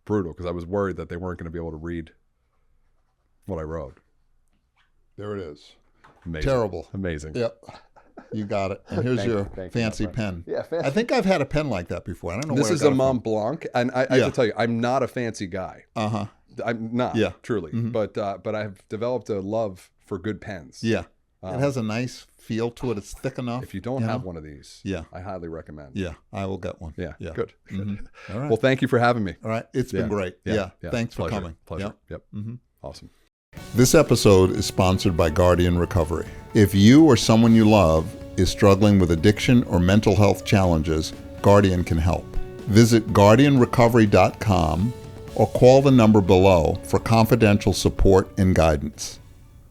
brutal because I was worried that they weren't going to be able to read what I wrote. There it is. Amazing. Terrible. Amazing. Yep. You got it. And here's your fancy pen. Yeah, fancy. I think I've had a pen like that before. I don't know This where is a Mont Blanc, and I have to tell you, I'm not a fancy guy. Uh-huh. I'm not, truly. But I've developed a love for good pens. Yeah. It has a nice feel to it. It's thick enough. If you don't have one of these, I highly recommend. Yeah, I will get one. Yeah. Good. All right. Well, thank you for having me. All right. It's been great. Yeah. Thanks for coming. Pleasure. Yep. Awesome. This episode is sponsored by Guardian Recovery. If you or someone you love is struggling with addiction or mental health challenges, Guardian can help. Visit guardianrecovery.com or call the number below for confidential support and guidance.